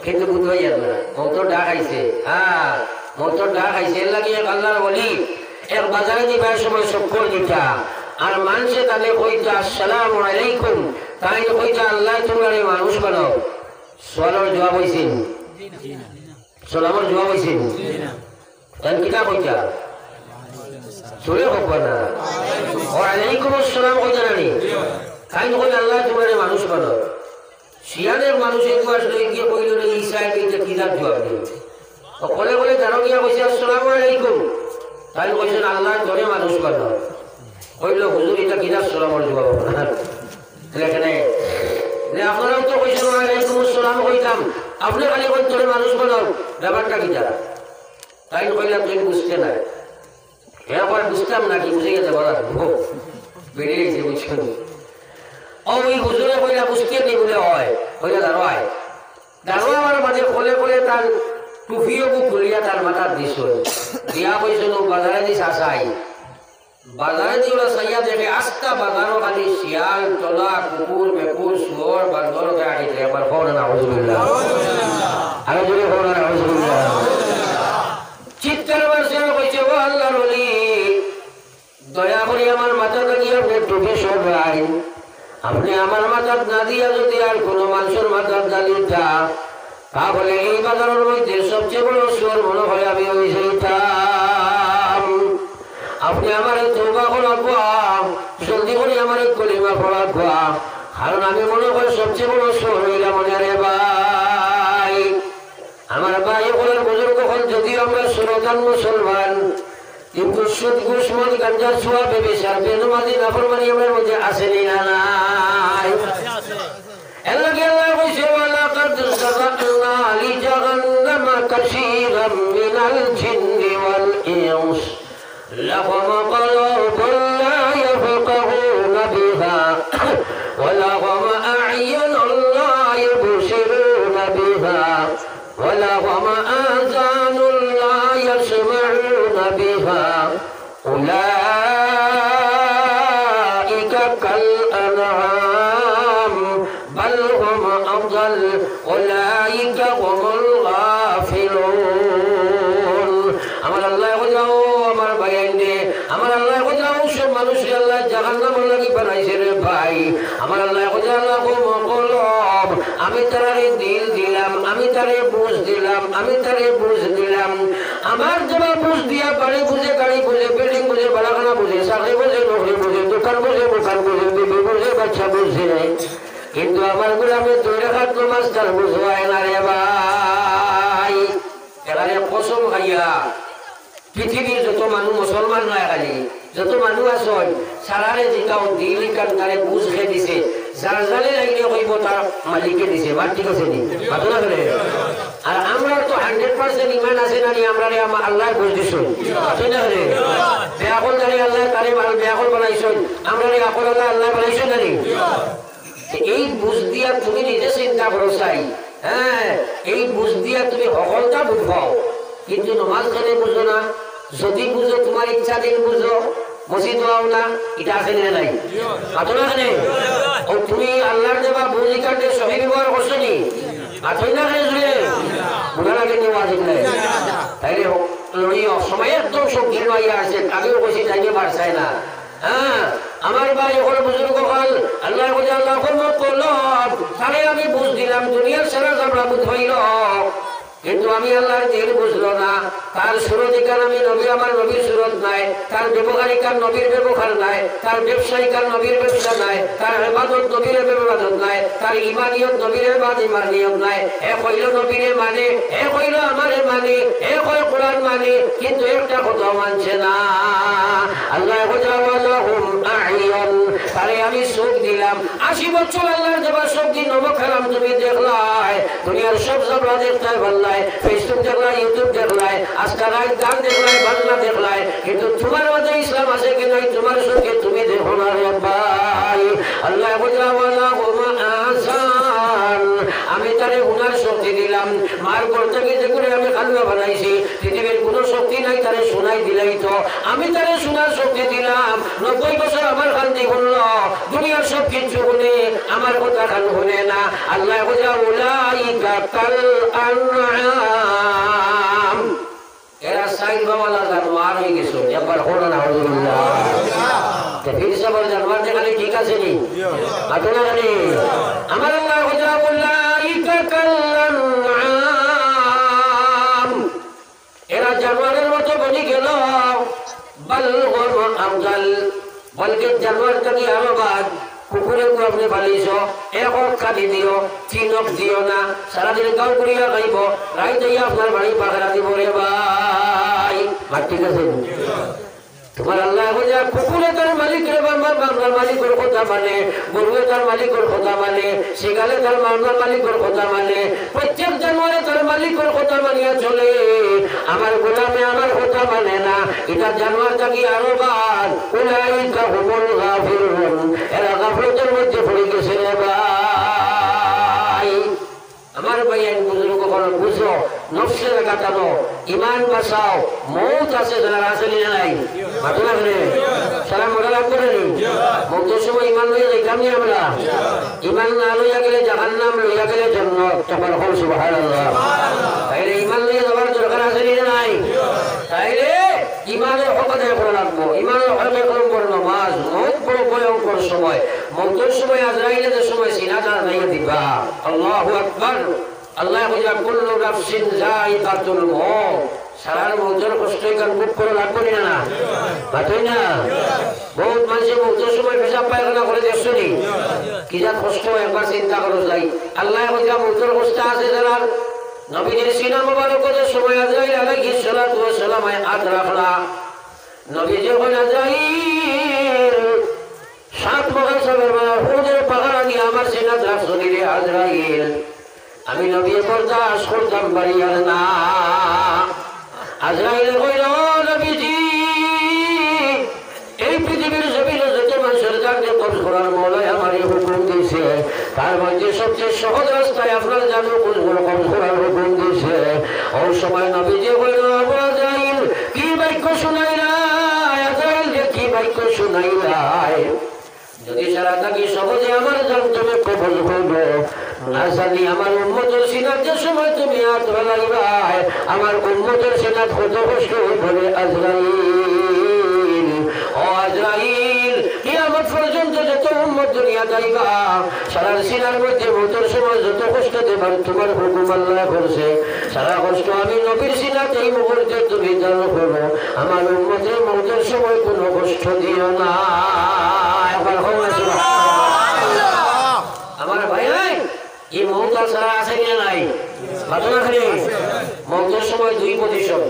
[SPEAKER 1] কিন্তু বুঝবাই আপনার মৌতর ডাক আইছে। হ্যাঁ, মৌতর ডাক আইছে। এর লাগিয়ে আল্লাহর বলি এক বাজারে দিবার সময় শক্কর দিতা আর মানুষে তাহলে কইতা আসসালামু আলাইকুম, তাই কইতা আল্লাহ তোমার মানুষ বানাও। সোয়ালের জবাব হয়েছেন, সালামের জবাব হয়েছেন, তাই কিতা কইতা চলে হোক না ওয়ালাইকুম আসসালাম কইতা নানি, তাই কইতা আল্লাহ তোমার মানুষ বানাও। শিয়ানের মানুষ একটু আসলে গিয়ে কইল ইসরায়েল কিতাব জবাব দিল, কলে কলে জানো গিয়া কইছে আসসালামু আলাইকুম, তাই কইছেন আল্লাহ ধরে মানুষ বানাও। কইল হুজুর এটা কিতাব সালামের জবাব এখানে আপনারাও তো কইছেন ওয়ালাইকুম আসসালাম কইতাম, আপনি খালি কই ধরে মানুষ বানাও, ব্যাপারটা কিতা? তাই কইলাম তুমি বুঝতে না, এরপর বুঝতাম না কি বুঝে গেছে বলা বেরিয়ে গেছে বুঝছেন। ওই হুজুরে কইলা বুঝতে নেই বলে হয়, কইলা দাঁড়ায় দাঁড়োয়া আমার মাঝে কলে কলে তার টুফিও খুলিয়া তার মাথার দিস দিয়া কইছিল বাজারে দিস আসাই, বাজারে দিয়ে ওরা সাইয়া দেখে আস্তা বাজারও খালি শিয়াল টলা কুকুর মেকুর শুয়োর বান্দর গাড়িতে একবার ফোন না হুজুরিল্লাহ আরো জোরে ফোন না হুজুরিল্লাহ চিৎকার মারছে কইছে ও আল্লাহর ওলি দয়া করে আমার মাথাটা দিয়ে আপনি টুপি সরাই, আপনি আমার মাথার না দিয়া যদি আর কোনো মানুষের মাথার দালিটা, তাহলে এই বাজারের মধ্যে সবচেয়ে বড় সুর মনে হয় আমি ওই সেইটাম। আপনি আমার তওবা করা জলদি করে আমার কলিমা পড়া খোয়া, কারণ আমি মনে করি সবচেয়ে বড় সুর হইলাম রে ভাই। আমার ভাই ওগুলোর বুজুর্গ হল, যদিও আমরা সুরতান মুসলমান, কিন্তু সুদ ঘুষ মদ গাঞ্জা ছোঁয়া বেবিচার বেনমাজি নাফরমানি আমার মধ্যে আসেনি না নাই। এলাকে আল্লাহ কইছে ওয়ালাকাদ যারাকনা লিজাহান্নামা কাসীরাম মিনাল জিন্নি ওয়াল ইনস লাহুম কলুবুন লা ইয়াফকাহুনা বিহা ওয়া লাহুম আ'য়ুনুন লা ইবসিরুনা বিহা ওয়া লাহুম আযানুন লা ইয়াসমা'উনা বিহা উলাইকা কাল আনআম بل هم أضل أولئك هم الغافلون আমার আল্লাহ কইলাও আমার বাইরে আমার আল্লাহ কইলাও সব মানুষ আল্লাহ জাহান্নাম লাগি বানাইছে রে ভাই। আমার আল্লাহ কইলাও কলব, আমি তারে দিল দিলাম, আমি তারে বুঝ দিলাম, আমি তারে বুঝ দিলাম। আমার যারা বুঝ দিয়া বাড়ি বুঝে গাড়ি বুঝে বিল্ডিং বুঝে বাড়াখানা বুঝে চাকরি বুঝে নকরি বুঝে দোকান বুঝে বিবি বুঝে বাচ্চা বুঝে, কিন্তু আমার গ্রামে দুই রেখার নামাজ তার বুঝবাই না রে ভাই। এখানে কসম খাইয়া পৃথিবীর যত মানুষ মুসলমান নয় খালি যত মানুষ আছেন সারারে জিকাও দিলি কান তারে বুঝ খেয়ে দিছে, যার জালে লাগিয়ে কইব তার মালিকে দিছে। মার ঠিক আছে নি ঘটনা করে। আর আমরা তো 100% ইমান আছে না নি, আমরা আল্লাহ বুঝ দিছ বেয়াকল জানি আল্লাহ তারে বেয়াকল বানাইছেন, আমরা আকল আল্লাহ বানাইছেন না নি। এই বুঝ দিয়া তুমি নিজে চিন্তা করো চাই, হ্যাঁ এই বুঝ দিয়া তুমি সকলটা বুঝবাও, কিন্তু নমাজ খানে বুঝো না। যদি বুঝো তোমার ইচ্ছা দিন বুঝো, মসজিদ হও না, এটা আছে না নাই আতনা খানে ও তুমি আল্লাহর দেবা বুঝি কাটে সহি ব্যবহার করছো নি আতনা খানে জুড়ে বুঝা লাগে নি ওয়াজিব নাই। তাইলে লড়িও সময় একদম সংকীর্ণ হইয়া আছে, আগেও বসে যাইতে পারছাই না। হ্যাঁ আমার ভাই ওখানে বুজুর্গ হল আল্লাহ আল্লাহ কলব তাহলে আমি বুঝ দিলাম দুনিয়ার সারা আমরা বুঝ হইল কিন্তু আমি আল্লাহর দিন বুঝলো না, তার সুরতিকার আমি নবী, আমার নবীর সুরত নাই, তার ব্যবহারিকার নবীর ব্যবহার নাই, তার ব্যবসায়িকার নবীর ব্যবসা নাই, তার ইবাদত নবীর ইবাদত নাই, তার ইমানিয়ত নবীর ইমানিয়ত নাই। এ কইল নবীরে মানে, এ কইল আমারে মানে, এ কয় কোরআন মানে, কিন্তু একটা কথা মানছে না। আল্লাহ হুজাওয়ালাহুম আ'য়ুন, তারে আমি চোখ দিলাম। 80 বছর আল্লাহর দেওয়া চোখ দি নবখালাম তুমি দেখলাই, দুনিয়ার সব জবরা দেখতে পারলাই, ফেসবুক দেখলাই, ইউটিউব দেখলাই, আজকাল গান দেখলাই, বাংলা দেখলাই, কিন্তু তোমার মাঝে ইসলাম আছে কি নাই তোমার চোখে তুমি দেখো না রে ভাই। আল্লাহ হুজাওয়ালাহুম আ'যান, আমি তারে গুনার শক্তি দিলাম। মার ঘর থেকে যে করে আমি খালুয়া বানাইছি, পৃথিবীর কোনো শক্তি নাই, তারে শোনাই দিলাই তো আমি তারে শোনার শক্তি দিলাম। 90 বছর আমার খান্তি শুনল, দুনিয়ার সব কিছু শুনে আমার কথা খান শুনে না। আল্লাহ উলাইকা কাল আনআম, এরা সাইন বাবালা জানোয়ার হয়ে গেছে। একবার হলো না আলহামদুলিল্লাহ। ফির সবার জানোয়ার যেখানে ঠিক আছে নি আপনারা জানি আমার আল্লাহ উলাইকা কাল আনআম, এরা জানোয়ারের মতো বনি গেল। বল হুম আফজাল, বলকে জানোয়ার থেকে আরো বাদ। কুকুরে আপনি পালিছ, এক কাটি দিও, চিনক দিও না, সারাদিন গাঁও করিয়া খাইব, রাই যাইয়া আপনার বাড়ি পাহারা দিব রে ভাই। ঠিক আছে তোমার আল্লাহ কুকুরে তার মালিকের বাংলার মালিকের কথা মানে, গরুয়ে তার মালিকের কথা মানে, শিগালে তার বাংলার মালিকের কথা মানে, প্রত্যেক জানোয়ারে তার মালিকের কথা মানিয়া চলে। আমার গোলামে আমার কথা মানে না, এটা জানোয়ার থাকি আরো বাদ। উলাইকা হুমুল গাফিরুন, এরা গাফলতের মধ্যে পড়ে গেছে রে ভাই। আমার ভাই এক বুজুর্গ কখনো বুঝো, নফসের কাটানো, ইমান বাঁচাও, মৌত আছে যারা আসেনি নাই মাথা লাগলে সারা মোটা লাভ করেনি। মৌতের সময় ইমান লইয়া যাইতাম নি আমরা, ইমান না লইয়া গেলে জাহান্নাম, লইয়া গেলে জান্নাত। তখন হল সুবহানাল্লাহ। তাইলে ইমান লইয়া যাবার দরকার আসেনি নাই? তাইলে ইমানের হক আদায় করা লাগবো। ইমানের হক আদায় করব নামাজ। মৌত বড় ভয়ঙ্কর সময়, মৌতের সময় আজরাইলে যে সময় সিনাটা নাইয়া দিবা। আল্লাহু আকবার। আল্লাহ বলে কুল্লু নাফসিন যায়িকাতুল মউত, সারার মৌতের কষ্ট গান বুক করে লাগবে না মাথায় না। বহুত মানুষের মৌতের সময় পেশাব পায়খানা করে দেখছো নি, কি যা কষ্ট একবার চিন্তা করো যাই। আল্লাহ বলে মৌতের কষ্ট আছে যারা নবীদের সিনা মোবারকের সময় আজরাইল আলাইহিস সালাতু ওয়াস সালাম হাত রাখলা। নবী যখন আজরাইল 7 মহাসবের হুজুর পাহারা দিয়ে আমার সিনা রাখছো রে আজরাইল, আমি নবী বরদাস্ত করতাম পারি আর না। আজরাইল কইল নবীজি, এই পৃথিবীর জমিনে যত মানুষের জানকে কবজ করার মৌলাই আমার হুকুম দিয়েছে, তার মধ্যে সবচেয়ে সহজ রাস্তায় আপনার জানো কবজ করার হুকুম দিয়েছে। ওই সময় নবীজি কইল আজরাইল কি বাক্য শুনাইলাই, আজরাইল যে কি বাক্য শুনাইলাই, যদি সারা থাকি সহজে আমার জান তুমি কবজ করবো, না জানি আমার উম্মতের সিনার যে সময় তুমি হাত বাড়াইবাই, আমার উম্মতের সিনার কত কষ্ট হবে আজরাইল। ও আজরাইল, কিয়ামত পর্যন্ত যত উম্মত দুনিয়া যাইবা, সারা সিনার মধ্যে মৌতের সময় যত কষ্ট দেবার তোমার হুকুম আল্লাহ করছে, সারা কষ্ট আমি নবীর সিনাতে এই মুহূর্তে তুমি জানো করো, আমার উম্মতের মৌতের সময় কোনো কষ্ট দিও না। একবার আমার ভাই এই মৌত ছাড়া আছে কি নাই ঘটনা খালি। মৌতের সময় 2 পজিশন,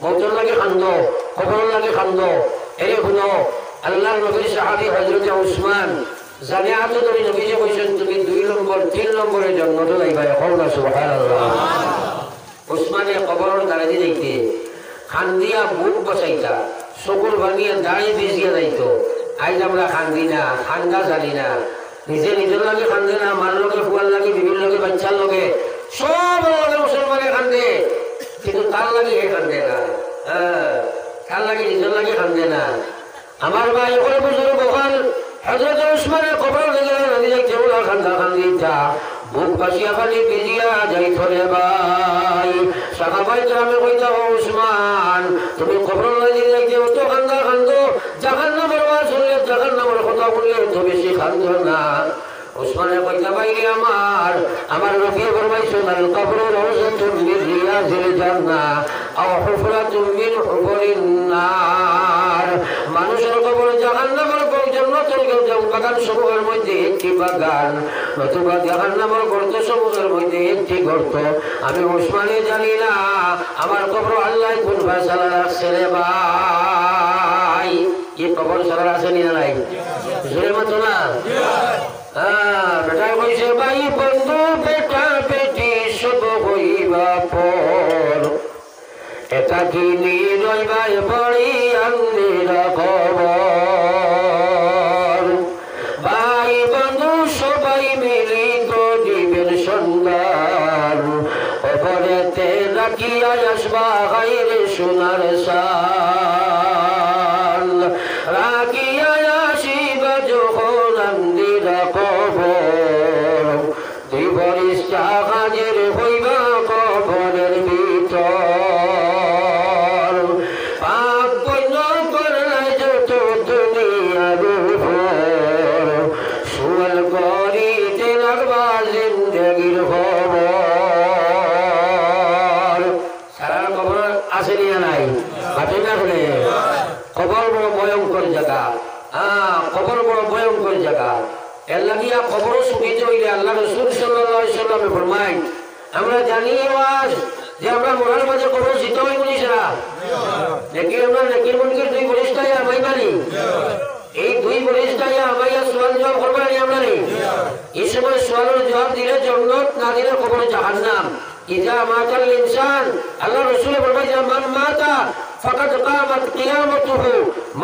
[SPEAKER 1] মৌতের লাগে খান্দ, কবরের লাগে খান্দ। এই শুনো, আল্লাহর নবীর সাহাবী হযরত উসমান জানে আতো ধরে নবীজি কইছেন তুমি 2 নম্বর 3 নম্বরের জন্মতে যাইবা। এখন সুবহানাল্লাহ। উসমানে কবরের দাঁড়িয়ে যাইতে খান্দিয়া বুক বসাইতা, চকুর ভাঙিয়া দাঁড়িয়ে ভিজিয়া যাইতো। আজ আমরা খান্দি না, খান্দা জানি না, নিজে নিজের লাগে খান্দে না, মার লগে ফুয়ার লাগে, বিভিন্ন লগে বাচ্চার লগে, সব লগে মুসলমানে খান্দে, কিন্তু তার লাগে এ খান্দে না। তার লাগে নিজের লাগে খান্দে না। আমার ভাই ওখানে বুঝলো বকাল হযরত উসমানের কবর লেগে নদী যাইতে ওলা খান্দা খান্দিটা বুক বাসিয়া খালি ভিজিয়া যাইতো রে ভাই। সাহাবায়ে কেরামে কইতা ও উসমান তুমি কবর লাগি যাইতে অত খান্দা খান্দো, জাহান্নামের ওয়াজ শুনলে, জাহান্নামের কথা বললে তো বেশি খান্দো না। উসমানে কইতা বাইরে আমার নবী ফরমাইছেন আল কবর রাউযাতুন মিন রিয়াজিল জান্নাহ আও হুফরাতুন মিন হুফুরিন নার। মানুষের কবর জাহান্নামের জান্নাতের বাগান সমূহের মধ্যে একটি বাগান, নতুবা জাহান্নামের গর্ত সমূহের মধ্যে একটি গর্ত। আমি উসমানে জানি না আমার কবর আল্লাহ কোন ফয়সালা রাখছে রে ভাই। কি কবর সারা আছে না নাই? জোরে মতো না। বেটা কইছে ভাই বন্ধু বেটা বেটি সব হইবা পর, এটা কিনি রইবাই বড়ি আন্দিরা খবর। ভাই বন্ধু সবাই মিলি গরিবের সন্ধান, খবরেতে রাখিয়া আসবা গাইরে সোনার সাল। রাখিয়া আসিবা যখন আন্দিরা খবর, দুই বরিষ্টা হাজির হইবা খবরের ভিতর। পাপ পুণ্য করলে যত দুনিয়ার উপর, সুয়াল করিতে লাগবা জিন্দগির খবর। সারা খবর আছে নিয়ে নাই? আছে না? বলে খবর বড় ভয়ঙ্কর জায়গা। খবর বড় ভয়ঙ্কর জায়গা। এর লাগিয়া খবরও শুনিতে হইলে আল্লাহ রাসূল সাল্লাল্লাহু আলাইহি ওয়াসাল্লামে ফরমায়, আমরা জানি আজ যে আমরা মরার মাঝে খবর জিতে হই মনীষরা, দেখি আমরা নেকির মুনকির দুই বরিষ্ঠায় আমাই মানি, এই দুই বরিষ্ঠায় আমাইয়া সোয়াল জবাব করবো না আমরা নেই। এই সময় সোয়ালের জবাব দিলে জান্নাত, না দিলে খবর জাহান্নাম। ইজা মাতাল ইনসান, আল্লাহ রাসূল ফরমায় মান মাতা ফাকাদ কামাত কিয়ামতুহু,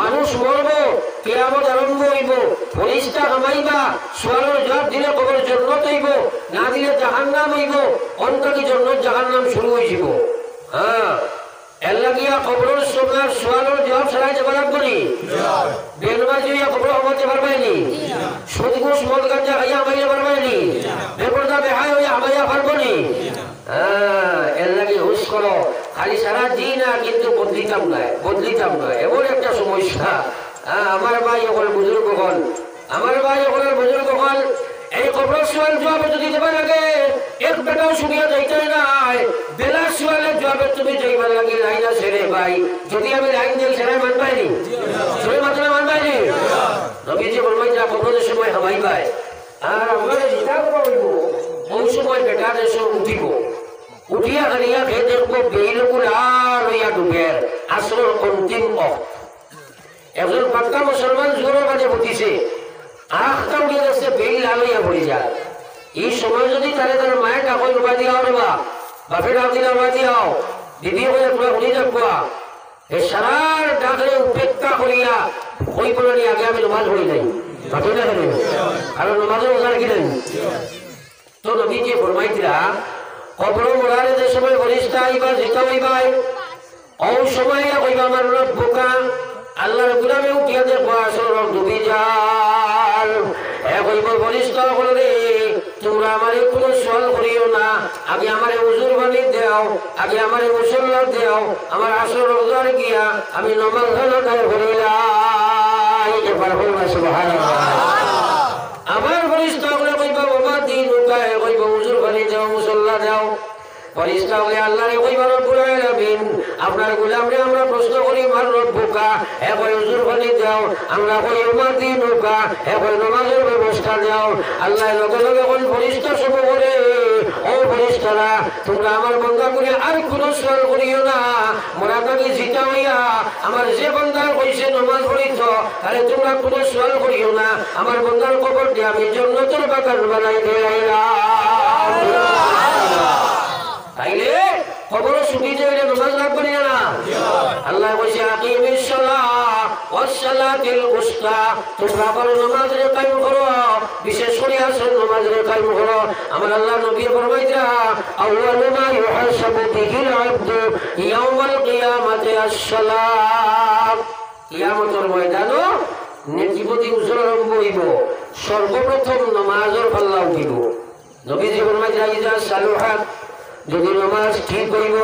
[SPEAKER 1] মানুষ মরব কিয়ামত আরম্ভ হইব। ফেরেশতা ঘামাইবা, সোয়ালের জবাব দিলে কবর জান্নাত হইব, না দিলে জাহান্নাম হইব। অন্তকি জান্নাত জাহান্নাম শুরু হইব। এর লাগিয়া কবরের সময় সোয়ালের জবাব ছাড়াই যাবার লাগবনি। বেনমাজি হইয়া কবর হমাতে পারবাইনি, সুদ ঘুষ মদ গাঁজা খাইয়া হামাইয়া পারবাইনি, বেপরদা বেহায় হইয়া হামাইয়া পারবনি। এর লাগে হুশ করো, খালি সারা দিন না কিন্তু বদলিতাম নয়। এমন একটা সমস্যা। আমার ভাই এখন বুজুর্গ হল, এই কবর সোয়াল জবাব যদি দেবার লাগে এক বেটাও শুনিয়া যাইতে নাই। বেলা সোয়ালের জবাবে তুমি যাইবার লাগে লাইনা ছেড়ে ভাই, যদি আমি লাইন দিই সেটাই মানবাইনি, সে মাত্র মানবাইনি। নবীজি বলবেন যা কবরের সময় হামাই ভাই, আর আমরা যেটা করবো ওই সময় বেটা দেশ উঠিব, উঠিয়া হারিয়া খেয়ে দেখবো বেইলকুল আর হইয়া ডুবের আসল অন্তিম একজন পাক্কা মুসলমান জোরের কাজে উঠিছে, আখটা উঠিয়ে যাচ্ছে, বেইল লাল হইয়া পড়ে যায়। এই সময় যদি তার মায়ের ডাকই ডুবা দিয়াও রে বাপের ডাক দিলা ডুবা দিয়াও, দিদি হয়ে তোরা উঠে যাবা, এই সারার ডাকলে উপেক্ষা করিয়া ওই বলে আগে আমি নমাজ পড়ি নাই, বাপে না কেন? কারণ নমাজের ওখানে কি নেই। তো নবীজি ফরমাইছিলা কবর মরারে যে সময় বরিষ্ঠা আইবা জিতা হইবাই, ওই সময় কইবা আমার রব বোকা আল্লাহর গুলামে উঠিয়া দেখো আসল রব ডুবি যাল। কইব বরিষ্ঠা হলে তোমরা আমারে কোনো সোয়াল করিও না, আগে আমারে হুজুর বানি দেও, আগে আমারে মুসল্লা দেও, আমার আসল রোজার গিয়া আমি নমাজ আদায় করিলাই। এবার বলবা সুবহানাল্লাহ। আমার বরিষ্ঠা হলে কইবা বাবা দিন উঠায়, কইব হুজুর বানি দেও, মুসল্লা দেও। ফেরেশতা বলে আল্লাহরে কইবা রব্বুল আলামিন আপনার গোলামরে আমরা প্রশ্ন করি মার রব্বুকা, হে কই হুজুর বানি দাও, আমরা কই উম্মাত দিনুকা, হে কই নামাজের ব্যবস্থা দাও। আল্লাহ লগে লগে কোন ফেরেশতা সব করে, ও ফেরেশতারা তোমরা আমার বান্দা করে আর কোনো সওয়াল করিও না, মরাদাকে জিতা হইয়া আমার যে বান্দা কইছে নামাজ পড়িছ আরে তোমরা কোনো সওয়াল করিও না, আমার বান্দার কবর দিয়ে আমি জান্নাতের বাগান বানাই দিলাম। তাইলে খবর শুনিতে হইলে নামাজ লাগবে না? আল্লাহ কইছে আকিমিস সালাহ ওয়াস সালাতিল উসতা, তোমরা বড় নামাজের কায়েম করো, বিশেষ করে আসর নামাজের কায়েম করো। আমার আল্লাহ নবী ফরমাইতা আউয়ালু মা ইউহাসাবু বিহিল আবদু ইয়াউমাল কিয়ামাতি আস-সালাত। কিয়ামতের ময়দানে নেকিপতি উজর আরম্ভ হইব, সর্বপ্রথম নামাজের পাল্লা উঠিব। নবীজি ফরমাইতা ইজা সালুহাত, যদি নামাজ ঠিক হইব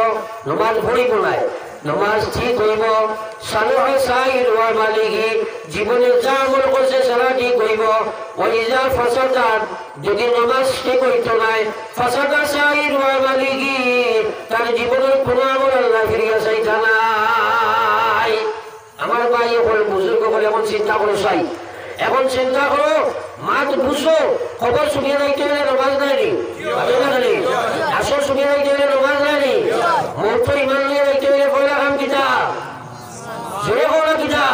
[SPEAKER 1] নামাজ পড়িব নাই, নমাজ ঠিক হইব সালহ সাইর ওয়া মালিকি জীবনে যা আমল করছে সারা ঠিক হইব ওয়াইজা ফাসাদাত যদি নমাজ ঠিক হইতো নাই ফাসাদা সাইর ওয়া মালিকি তার জীবনের কোনো আমল আল্লাহ ফিরিয়া চাইতা নাই। আমার ভাই হল বুজুর্গ বলে এখন চিন্তা করো চাই, এখন চিন্তা করো মাত বুঝো খবর শুনিয়ে যাইতে হলে নমাজ নেয়নি আসর শুনিয়ে যাইতে হলে নমাজ নেয়নি মোট ইমান নিয়ে যাইতে হলে পয়লা কাম কিতা জোরে করা কিতা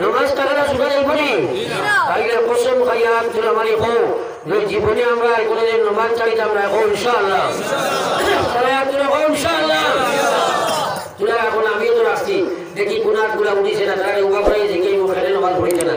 [SPEAKER 1] নমাজ টাকাটা শুনে যাইবনি তাইলে কসম খাইয়া তুলে মারি হো যে জীবনে আমরা কোনোদিন নমাজ চাইতাম না এখন ইনশাআল্লাহ তুলে হো ইনশাআল্লাহ তুলে এখন আমিও তো রাখছি দেখি গুনাহ গুলা উঠিছে না তারা উবা করে যে কেউ খেলে নমাজ পড়িছে না